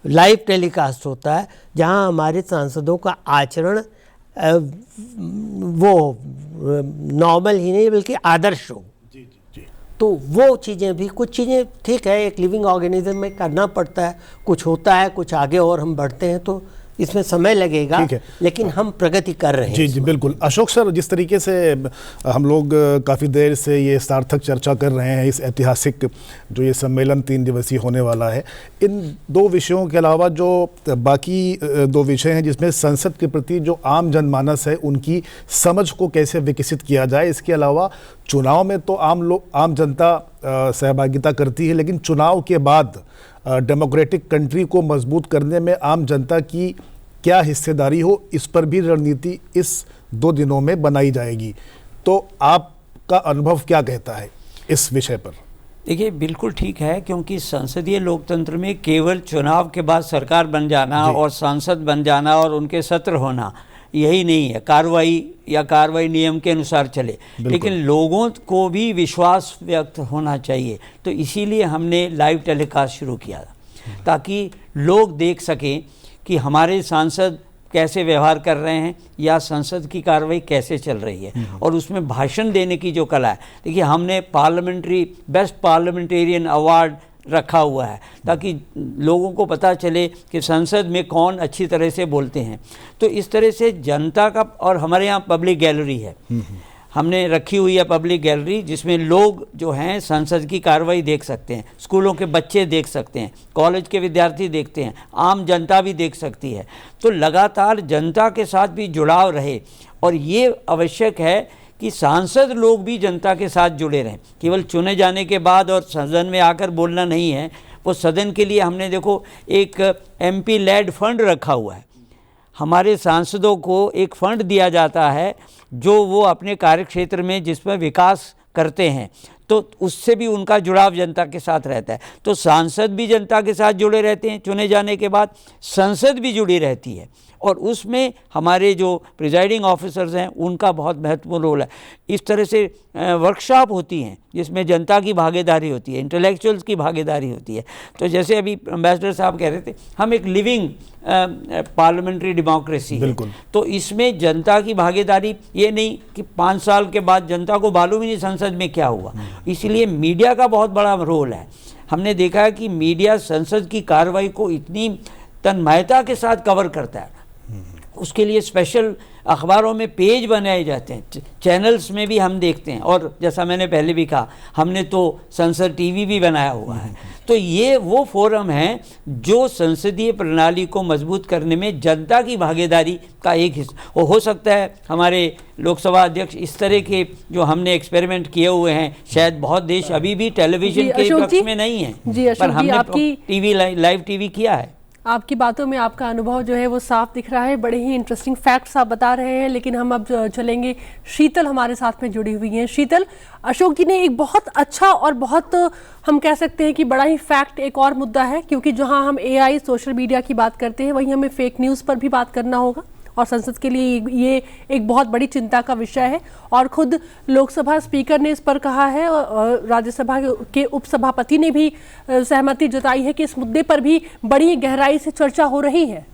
लाइव टेलीकास्ट होता है, जहाँ हमारे सांसदों का आचरण वो नॉर्मल ही नहीं बल्कि आदर्श हो। तो वो चीज़ें भी, कुछ चीज़ें ठीक है, एक लिविंग ऑर्गेनिज्म में करना पड़ता है, कुछ होता है, कुछ आगे और हम बढ़ते हैं, तो इसमें समय लगेगा, लेकिन हम प्रगति कर रहे हैं। जी बिल्कुल। अशोक सर, जिस तरीके से हम लोग काफ़ी देर से ये सार्थक चर्चा कर रहे हैं, इस ऐतिहासिक जो ये सम्मेलन 3 दिवसीय होने वाला है, इन 2 विषयों के अलावा जो बाकी 2 विषय हैं जिसमें संसद के प्रति जो आम जनमानस है उनकी समझ को कैसे विकसित किया जाए, इसके अलावा चुनाव में तो आम जनता सहभागिता करती है, लेकिन चुनाव के बाद डेमोक्रेटिक कंट्री को मजबूत करने में आम जनता की क्या हिस्सेदारी हो, इस पर भी रणनीति इस 2 दिनों में बनाई जाएगी। तो आपका अनुभव क्या कहता है इस विषय पर? देखिए, बिल्कुल ठीक है, क्योंकि संसदीय लोकतंत्र में केवल चुनाव के बाद सरकार बन जाना और सांसद बन जाना और उनके सत्र होना यही नहीं है। कार्रवाई नियम के अनुसार चले, लेकिन लोगों को भी विश्वास व्यक्त होना चाहिए। तो इसीलिए हमने लाइव टेलीकास्ट शुरू किया ताकि लोग देख सकें कि हमारे सांसद कैसे व्यवहार कर रहे हैं या संसद की कार्रवाई कैसे चल रही है, और उसमें भाषण देने की जो कला है। देखिए, हमने बेस्ट पार्लियामेंटेरियन अवार्ड रखा हुआ है ताकि लोगों को पता चले कि संसद में कौन अच्छी तरह से बोलते हैं। तो इस तरह से जनता का, और हमारे यहाँ पब्लिक गैलरी है, हमने रखी हुई है पब्लिक गैलरी, जिसमें लोग जो हैं संसद की कार्रवाई देख सकते हैं, स्कूलों के बच्चे देख सकते हैं, कॉलेज के विद्यार्थी देखते हैं, आम जनता भी देख सकती है। तो लगातार जनता के साथ भी जुड़ाव रहे, और ये आवश्यक है कि सांसद लोग भी जनता के साथ जुड़े रहें। केवल चुने जाने के बाद और सदन में आकर बोलना नहीं है, वो सदन के लिए हमने देखो एक MP लेड फंड रखा हुआ है। हमारे सांसदों को एक फंड दिया जाता है जो वो अपने कार्यक्षेत्र में जिसमें विकास करते हैं, तो उससे भी उनका जुड़ाव जनता के साथ रहता है। तो सांसद भी जनता के साथ जुड़े रहते हैं, चुने जाने के बाद संसद भी जुड़ी रहती है, और उसमें हमारे जो प्रिजाइडिंग ऑफिसर्स हैं उनका बहुत महत्वपूर्ण रोल है। इस तरह से वर्कशॉप होती हैं जिसमें जनता की भागीदारी होती है, इंटेलेक्चुअल्स की भागीदारी होती है। तो जैसे अभी एम्बेसडर साहब कह रहे थे, हम एक लिविंग पार्लियामेंट्री डेमोक्रेसी है, तो इसमें जनता की भागीदारी, ये नहीं कि 5 साल के बाद जनता को मालूम ही नहीं संसद में क्या हुआ। इसलिए मीडिया का बहुत बड़ा रोल है। हमने देखा है कि मीडिया संसद की कार्रवाई को इतनी तन्मयता के साथ कवर करता है, उसके लिए स्पेशल अखबारों में पेज बनाए जाते हैं, चैनल्स में भी हम देखते हैं, और जैसा मैंने पहले भी कहा, हमने तो संसद टीवी भी बनाया हुआ है। तो ये वो फोरम है जो संसदीय प्रणाली को मजबूत करने में जनता की भागीदारी का एक हिस्सा हो सकता है। हमारे लोकसभा अध्यक्ष इस तरह के जो हमने एक्सपेरिमेंट किए हुए हैं, शायद बहुत देश अभी भी टेलीविजन के पक्ष में नहीं है, पर हमने टीवी लाइव टीवी किया है। आपकी बातों में आपका अनुभव जो है वो साफ दिख रहा है, बड़े ही इंटरेस्टिंग फैक्ट्स आप बता रहे हैं। लेकिन हम अब चलेंगे, शीतल हमारे साथ में जुड़ी हुई हैं। शीतल, अशोक जी ने एक बहुत अच्छा और बहुत हम कह सकते हैं कि बड़ा ही फैक्ट एक और मुद्दा है, क्योंकि जहां हम AI सोशल मीडिया की बात करते हैं, वहीं हमें फेक न्यूज़ पर भी बात करना होगा, और संसद के लिए ये एक बहुत बड़ी चिंता का विषय है। और खुद लोकसभा स्पीकर ने इस पर कहा है, और राज्यसभा के उपसभापति ने भी सहमति जताई है कि इस मुद्दे पर भी बड़ी गहराई से चर्चा हो रही है।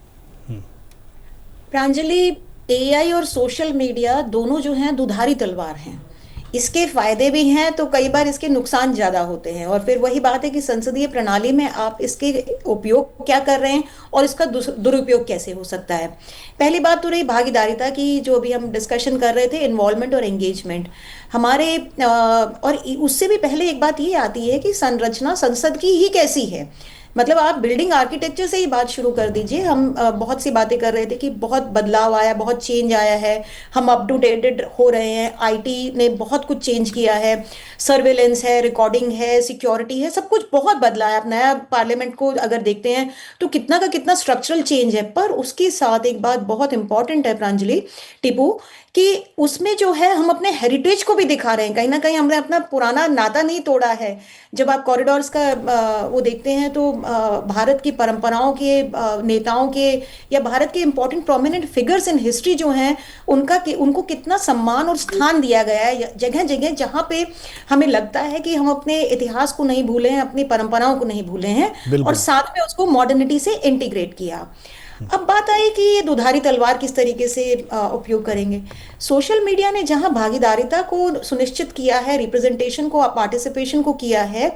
प्रांजलि, AI और सोशल मीडिया दोनों जो हैं दुधारी तलवार हैं। इसके फायदे भी हैं तो कई बार इसके नुकसान ज्यादा होते हैं, और फिर वही बात है कि संसदीय प्रणाली में आप इसके उपयोग क्या कर रहे हैं और इसका दुरुपयोग कैसे हो सकता है। पहली बात तो रही भागीदारिता की, जो अभी हम डिस्कशन कर रहे थे, इन्वॉल्वमेंट और एंगेजमेंट हमारे, और उससे भी पहले एक बात ये आती है कि संरचना संसद की ही कैसी है। मतलब आप बिल्डिंग आर्किटेक्चर से ही बात शुरू कर दीजिए। हम बहुत सी बातें कर रहे थे कि बहुत बदलाव आया, बहुत चेंज आया है, हम अप टू डेटेड हो रहे हैं, IT ने बहुत कुछ चेंज किया है, सर्वेलेंस है, रिकॉर्डिंग है, सिक्योरिटी है, सब कुछ बहुत बदला है। आप नया पार्लियामेंट को अगर देखते हैं तो कितना का कितना स्ट्रक्चरल चेंज है। पर उसके साथ एक बात बहुत इंपॉर्टेंट है प्रांजलि, टीपू, कि उसमें जो है हम अपने हेरिटेज को भी दिखा रहे हैं। कहीं ना कहीं हमने अपना पुराना नाता नहीं तोड़ा है। जब आप कॉरिडोर्स का वो देखते हैं तो भारत की परंपराओं के नेताओं के या भारत के important prominent figures in history जो हैं उनको कितना सम्मान और स्थान दिया गया है जगह जगह, जहाँ पे हमें लगता है कि हम अपने इतिहास को नहीं भूले हैं, अपनी परंपराओं को नहीं भूले हैं, और साथ में उसको मॉडर्निटी से इंटीग्रेट किया। अब बात आई कि ये दुधारी तलवार किस तरीके से उपयोग करेंगे। सोशल मीडिया ने जहां भागीदारिता को सुनिश्चित किया है, रिप्रेजेंटेशन को, पार्टिसिपेशन को किया है,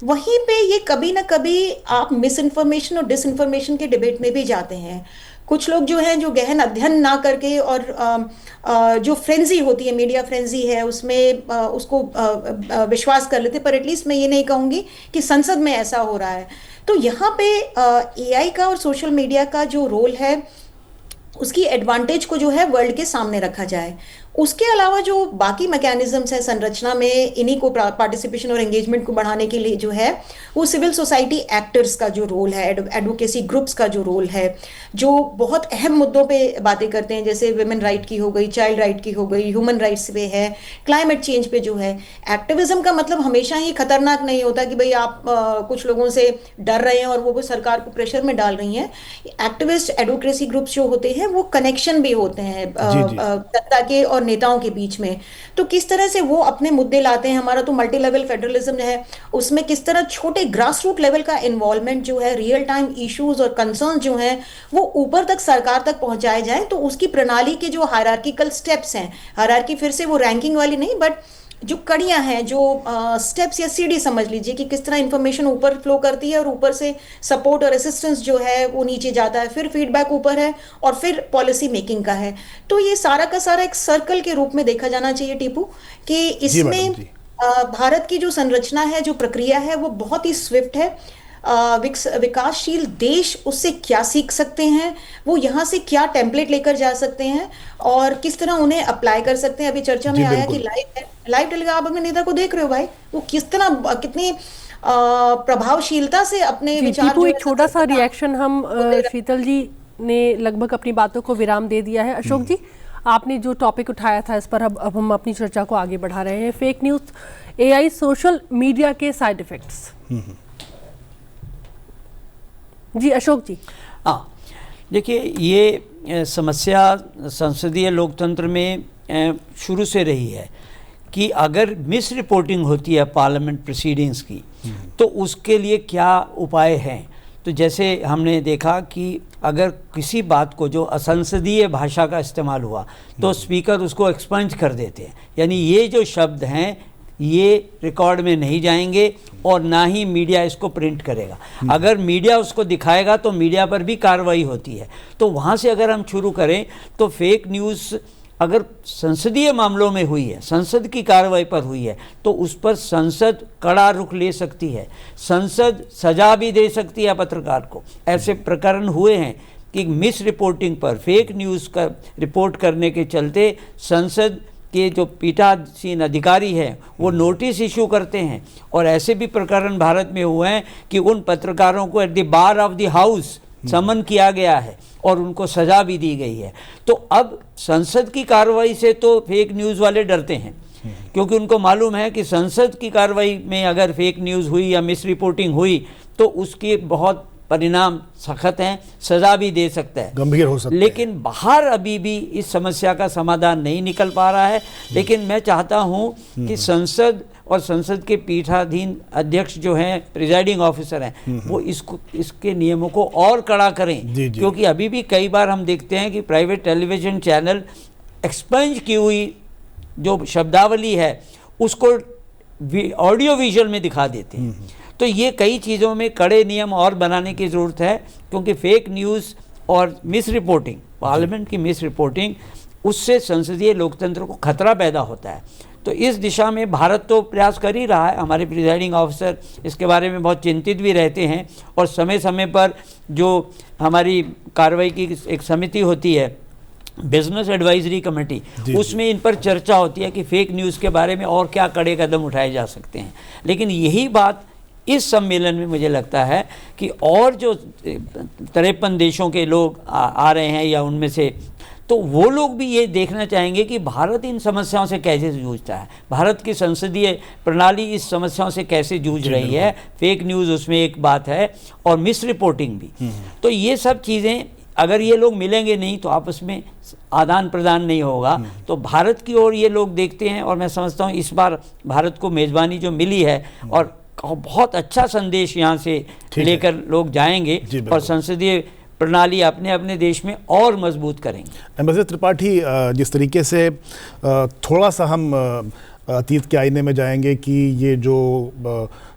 वहीं पे ये कभी ना कभी आप मिस इन्फॉर्मेशन और डिसइंफॉर्मेशन के डिबेट में भी जाते हैं। कुछ लोग जो हैं, जो गहन अध्ययन ना करके और जो फ्रेंजी होती है, मीडिया फ्रेंजी है, उसमें उसको विश्वास कर लेते। पर एटलीस्ट मैं ये नहीं कहूँगी कि संसद में ऐसा हो रहा है। तो यहाँ पे AI का और सोशल मीडिया का जो रोल है, उसकी एडवांटेज को जो है वर्ल्ड के सामने रखा जाए। उसके अलावा जो बाकी मैकेनिज्म्स है संरचना में, इन्हीं को पार्टिसिपेशन और एंगेजमेंट को बढ़ाने के लिए जो है वो सिविल सोसाइटी एक्टर्स का जो रोल है, एडवोकेसी ग्रुप्स का जो रोल है, जो बहुत अहम मुद्दों पे बातें करते हैं, जैसे वुमेन राइट की हो गई, चाइल्ड राइट की हो गई, ह्यूमन राइट्स पे है, क्लाइमेट चेंज पे जो है। एक्टिविज्म का मतलब हमेशा ही खतरनाक नहीं होता कि भाई आप कुछ लोगों से डर रहे हैं और वो सरकार को प्रेशर में डाल रही हैं। एक्टिविस्ट एडवोकेसी ग्रुप्स जो होते हैं वो कनेक्शन भी होते हैं जनता के और नेताओं के बीच में। तो किस तरह से वो अपने मुद्दे लाते हैं, हमारा तो मल्टी लेवल फेडरलिज्म है, उसमें किस तरह छोटे ग्रास रूट लेवल का इन्वॉल्वमेंट जो है, रियल टाइम इश्यूज और कंसर्न जो हैं वो ऊपर तक सरकार तक पहुंचाए जाए। तो उसकी प्रणाली के जो हायरार्किकल स्टेप्स हैं, हायरार्की फिर से वो रैंकिंग वाली नहीं, बट जो कड़ियां हैं, जो स्टेप्स या सीढ़ी समझ लीजिए कि किस तरह इंफॉर्मेशन ऊपर फ्लो करती है और ऊपर से सपोर्ट और असिस्टेंस जो है वो नीचे जाता है, फिर फीडबैक ऊपर है और फिर पॉलिसी मेकिंग का है। तो ये सारा का सारा एक सर्कल के रूप में देखा जाना चाहिए टीपू, कि इसमें भारत की जो संरचना है, जो प्रक्रिया है, वो बहुत ही स्विफ्ट है। विकासशील देश उससे क्या सीख सकते हैं, वो यहाँ से क्या टेम्पलेट लेकर जा सकते हैं और किस तरह उन्हें अप्लाई कर सकते हैं। अभी चर्चा में आया कि लाइव टेलीविजन, आप अपने नेता को देख रहे हो भाई, वो किस तरह कितनी प्रभावशीलता से अपने विचार। एक छोटा सा रिएक्शन हम शीतल जी ने लगभग अपनी बातों को विराम दे दिया है। अशोक जी, आपने जो टॉपिक उठाया था इस पर अब हम अपनी चर्चा को आगे बढ़ा रहे हैं, fake news, AI, social media के साइड इफेक्ट्स। जी अशोक जी। हाँ, देखिए ये समस्या संसदीय लोकतंत्र में शुरू से रही है कि अगर मिस रिपोर्टिंग होती है पार्लियामेंट प्रोसीडिंग्स की तो उसके लिए क्या उपाय हैं। तो जैसे हमने देखा कि अगर किसी बात को जो असंसदीय भाषा का इस्तेमाल हुआ तो स्पीकर उसको एक्सपंज कर देते हैं, यानी ये जो शब्द हैं ये रिकॉर्ड में नहीं जाएंगे और ना ही मीडिया इसको प्रिंट करेगा। अगर मीडिया उसको दिखाएगा तो मीडिया पर भी कार्रवाई होती है। तो वहाँ से अगर हम शुरू करें तो फेक न्यूज़ अगर संसदीय मामलों में हुई है, संसद की कार्रवाई पर हुई है, तो उस पर संसद कड़ा रुख ले सकती है, संसद सजा भी दे सकती है पत्रकार को। ऐसे प्रकरण हुए हैं कि मिस रिपोर्टिंग पर, फेक न्यूज़ का रिपोर्ट करने के चलते संसद के जो पीठासीन अधिकारी हैं वो नोटिस इशू करते हैं। और ऐसे भी प्रकरण भारत में हुए हैं कि उन पत्रकारों को at the bar of the house summon किया गया है और उनको सजा भी दी गई है। तो अब संसद की कार्रवाई से तो फेक न्यूज़ वाले डरते हैं, क्योंकि उनको मालूम है कि संसद की कार्रवाई में अगर फेक न्यूज़ हुई या मिस रिपोर्टिंग हुई तो उसके बहुत परिणाम सख्त हैं, सजा भी दे सकता है, गंभीर हो सकता है। लेकिन बाहर अभी भी इस समस्या का समाधान नहीं निकल पा रहा है। लेकिन मैं चाहता हूं कि संसद और संसद के पीठाधीन अध्यक्ष जो हैं, प्रिजाइडिंग ऑफिसर हैं, वो इसके नियमों को और कड़ा करें। क्योंकि अभी भी कई बार हम देखते हैं कि प्राइवेट टेलीविजन चैनल एक्सपंज की हुई जो शब्दावली है उसको ऑडियो विजुअल में दिखा देते हैं। तो ये कई चीज़ों में कड़े नियम और बनाने की ज़रूरत है, क्योंकि फेक न्यूज़ और मिस रिपोर्टिंग, पार्लियामेंट की मिस रिपोर्टिंग, उससे संसदीय लोकतंत्र को खतरा पैदा होता है। तो इस दिशा में भारत तो प्रयास कर ही रहा है। हमारे प्रिजाइडिंग ऑफिसर इसके बारे में बहुत चिंतित भी रहते हैं और समय समय पर जो हमारी कार्रवाई की एक समिति होती है, बिजनेस एडवाइजरी कमेटी, उसमें इन पर चर्चा होती है कि फेक न्यूज़ के बारे में और क्या कड़े कदम उठाए जा सकते हैं। लेकिन यही बात इस सम्मेलन में मुझे लगता है कि और जो 53 देशों के लोग आ रहे हैं या उनमें से, तो वो लोग भी ये देखना चाहेंगे कि भारत इन समस्याओं से कैसे जूझता है, भारत की संसदीय प्रणाली इस समस्याओं से कैसे जूझ रही है। फेक न्यूज़ उसमें एक बात है और मिस रिपोर्टिंग भी। तो ये सब चीज़ें अगर ये लोग मिलेंगे नहीं तो आपस में आदान प्रदान नहीं होगा। तो भारत की ओर ये लोग देखते हैं और मैं समझता हूँ इस बार भारत को मेज़बानी जो मिली है और बहुत अच्छा संदेश यहाँ से लेकर लोग जाएंगे और संसदीय प्रणाली अपने अपने देश में और मजबूत करेंगे। एम्बेसडर त्रिपाठी, जिस तरीके से थोड़ा सा हम अतीत के आईने में जाएंगे कि ये जो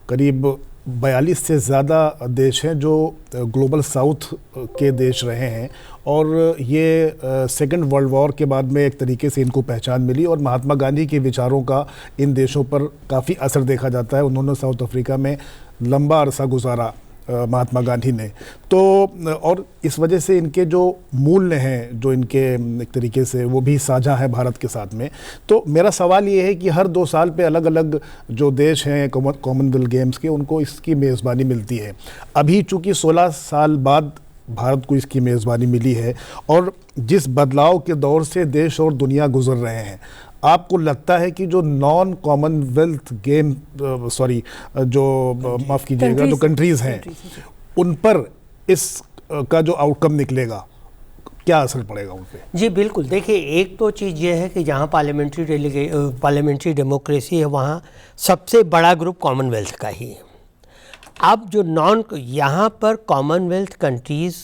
करीब 42 से ज़्यादा देश हैं जो ग्लोबल साउथ के देश रहे हैं और ये सेकेंड वर्ल्ड वॉर के बाद में एक तरीके से इनको पहचान मिली और महात्मा गांधी के विचारों का इन देशों पर काफ़ी असर देखा जाता है। उन्होंने साउथ अफ्रीका में लंबा अरसा गुजारा महात्मा गांधी ने, तो और इस वजह से इनके जो मूल्य हैं, जो इनके एक तरीके से वो भी साझा है भारत के साथ में। तो मेरा सवाल ये है कि हर 2 साल पे अलग अलग जो देश हैं कॉमनवेल्थ गेम्स के, उनको इसकी मेज़बानी मिलती है। अभी चूँकि 16 साल बाद भारत को इसकी मेज़बानी मिली है और जिस बदलाव के दौर से देश और दुनिया गुजर रहे हैं, आपको लगता है कि जो नॉन कॉमनवेल्थ गेम माफ़ कीजिएगा, जो कंट्रीज़ हैं उन पर इस का जो आउटकम निकलेगा, क्या असर पड़ेगा उन पे? जी बिल्कुल, देखिए एक तो चीज़ ये है कि जहाँ पार्लियामेंट्री डेमोक्रेसी है वहाँ सबसे बड़ा ग्रुप कॉमनवेल्थ का ही है। अब जो यहाँ पर कॉमनवेल्थ कंट्रीज़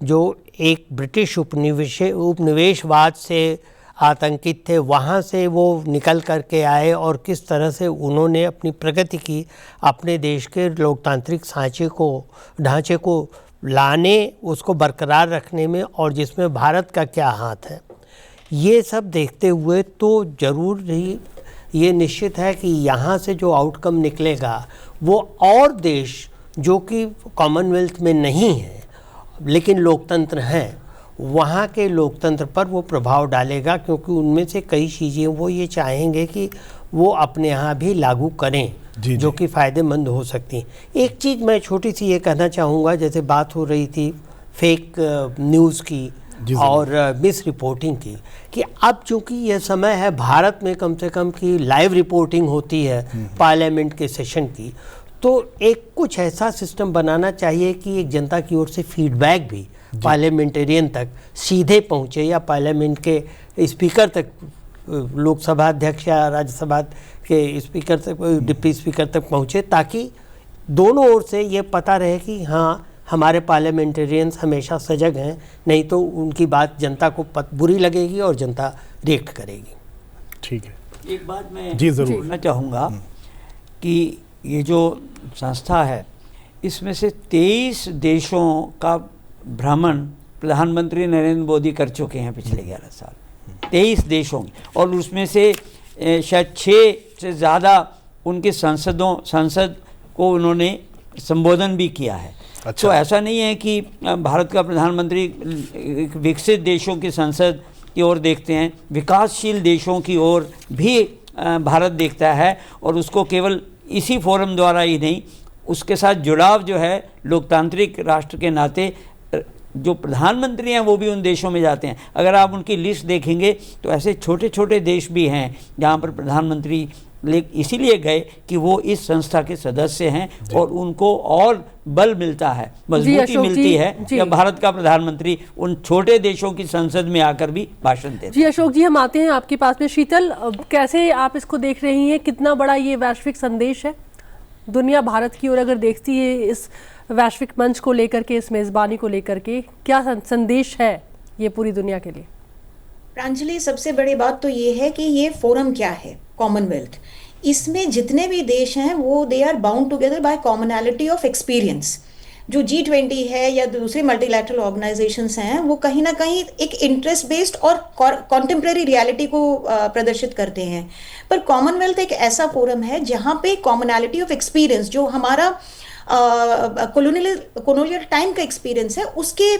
जो एक ब्रिटिश उपनिवेशवाद से आतंकित थे, वहाँ से वो निकल करके आए और किस तरह से उन्होंने अपनी प्रगति की, अपने देश के लोकतांत्रिक ढांचे को लाने, उसको बरकरार रखने में, और जिसमें भारत का क्या हाथ है, ये सब देखते हुए तो ज़रूर ही ये निश्चित है कि यहाँ से जो आउटकम निकलेगा वो और देश जो कि कॉमनवेल्थ में नहीं है लेकिन लोकतंत्र हैं, वहाँ के लोकतंत्र पर वो प्रभाव डालेगा, क्योंकि उनमें से कई चीज़ें वो ये चाहेंगे कि वो अपने यहाँ भी लागू करें जो कि फ़ायदेमंद हो सकती। एक चीज़ मैं छोटी सी ये कहना चाहूँगा, जैसे बात हो रही थी फेक न्यूज़ की और मिस रिपोर्टिंग की, कि अब चूँकि यह समय है भारत में कम से कम की लाइव रिपोर्टिंग होती है पार्लियामेंट के सेशन की, तो एक कुछ ऐसा सिस्टम बनाना चाहिए कि एक जनता की ओर से फीडबैक भी पार्लियामेंटेरियन तक सीधे पहुँचे, या पार्लियामेंट के स्पीकर तक, लोकसभा अध्यक्ष या राज्यसभा के स्पीकर तक, डिप्टी स्पीकर तक पहुँचे, ताकि दोनों ओर से ये पता रहे कि हाँ हमारे पार्लियामेंटेरियंस हमेशा सजग हैं, नहीं तो उनकी बात जनता को बुरी लगेगी और जनता रिएक्ट करेगी। ठीक है, एक बात मैं ज़रूर चाहूँगा कि ये जो संस्था है इसमें से 23 देशों का भ्रमण प्रधानमंत्री नरेंद्र मोदी कर चुके हैं पिछले 11 साल, 23 देशों की, और उसमें से शायद 6 से ज़्यादा उनके संसद को उन्होंने संबोधन भी किया है। अच्छा। तो ऐसा नहीं है कि भारत का प्रधानमंत्री विकसित देशों की संसद की ओर देखते हैं, विकासशील देशों की ओर भी भारत देखता है, और उसको केवल इसी फोरम द्वारा ही नहीं, उसके साथ जुड़ाव जो है लोकतांत्रिक राष्ट्र के नाते, जो प्रधानमंत्री हैं वो भी उन देशों में जाते हैं। अगर आप उनकी लिस्ट देखेंगे तो ऐसे छोटे छोटे देश भी हैं जहाँ पर प्रधानमंत्री इसीलिए गए कि वो इस संस्था के सदस्य हैं और उनको और बल मिलता है, मजबूती मिलती है जब भारत का प्रधानमंत्री उन छोटे देशों की संसद में आकर भी भाषण देते हैं। जी अशोक जी, हम आते हैं आपके पास में। शीतल, कैसे आप इसको देख रही हैं? कितना बड़ा ये वैश्विक संदेश है? दुनिया भारत की ओर अगर देखती है इस वैश्विक मंच को लेकर के, इस मेज़बानी को लेकर के, क्या संदेश है ये पूरी दुनिया के लिए? प्रांजलि, सबसे बड़ी बात तो ये है कि ये फोरम क्या है, कॉमनवेल्थ। इसमें जितने भी देश हैं वो they are bound together by commonality of experience. जो G20 है या दूसरे मल्टीलैटरल ऑर्गेनाइजेशंस हैं, वो कहीं ना कहीं एक इंटरेस्ट बेस्ड और कॉन्टेम्परेरी रियलिटी को प्रदर्शित करते हैं। पर कॉमनवेल्थ एक ऐसा फोरम है जहाँ पे कॉमनैलिटी ऑफ एक्सपीरियंस, जो हमारा कॉलोनियल टाइम का एक्सपीरियंस है, उसके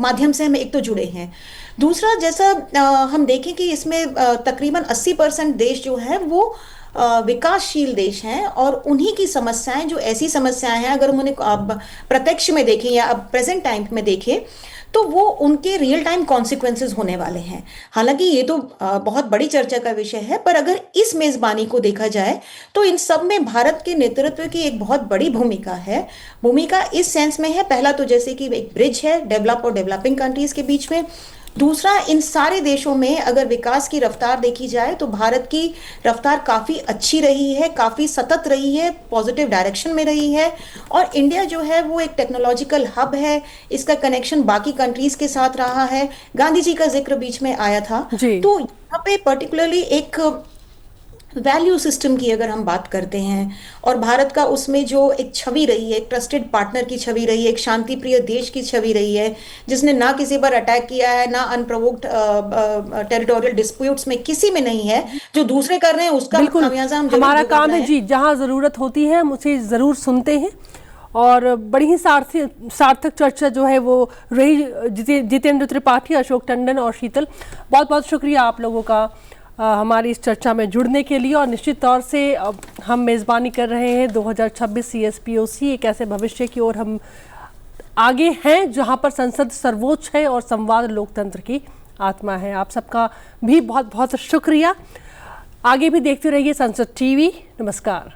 माध्यम से हम एक तो जुड़े हैं। दूसरा, जैसा हम देखें कि इसमें तकरीबन 80% देश जो है वो विकासशील देश हैं, और उन्हीं की समस्याएं, जो ऐसी समस्याएं हैं, अगर हम उन्हें प्रत्यक्ष में देखें या अब प्रेजेंट टाइम में देखें, तो वो उनके रियल टाइम कॉन्सिक्वेंसेस होने वाले हैं। हालांकि ये तो बहुत बड़ी चर्चा का विषय है, पर अगर इस मेज़बानी को देखा जाए तो इन सब में भारत के नेतृत्व की एक बहुत बड़ी भूमिका है। भूमिका इस सेंस में है, पहला तो जैसे कि एक ब्रिज है डेवलप और डेवलपिंग कंट्रीज के बीच में। दूसरा, इन सारे देशों में अगर विकास की रफ्तार देखी जाए तो भारत की रफ्तार काफ़ी अच्छी रही है, काफ़ी सतत रही है, पॉजिटिव डायरेक्शन में रही है। और इंडिया जो है वो एक टेक्नोलॉजिकल हब है, इसका कनेक्शन बाकी कंट्रीज के साथ रहा है। गांधी जी का जिक्र बीच में आया था, तो यहाँ पे पर्टिकुलरली एक वैल्यू सिस्टम की अगर हम बात करते हैं, और भारत का उसमें जो एक छवि रही है, एक ट्रस्टेड पार्टनर की छवि रही है, एक शांति प्रिय देश की छवि रही है, जिसने ना किसी पर अटैक किया है, ना अनप्रोवोक्ड टेरिटोरियल डिस्प्यूट्स में किसी में नहीं है, जो दूसरे कर रहे हैं उसका खामियाजा हम हमारा काम है जी, जहां जरूरत होती है हम उसे जरूर सुनते हैं। और बड़ी ही सार्थक चर्चा जो है वो रही। जितेंद्र त्रिपाठी, अशोक टंडन और शीतल, बहुत बहुत शुक्रिया आप लोगों का हमारी इस चर्चा में जुड़ने के लिए। और निश्चित तौर से हम मेज़बानी कर रहे हैं 2026 CSPOC, एक ऐसे भविष्य की ओर हम आगे हैं जहां पर संसद सर्वोच्च है और संवाद लोकतंत्र की आत्मा है। आप सबका भी बहुत बहुत शुक्रिया। आगे भी देखते रहिए संसद TV। नमस्कार।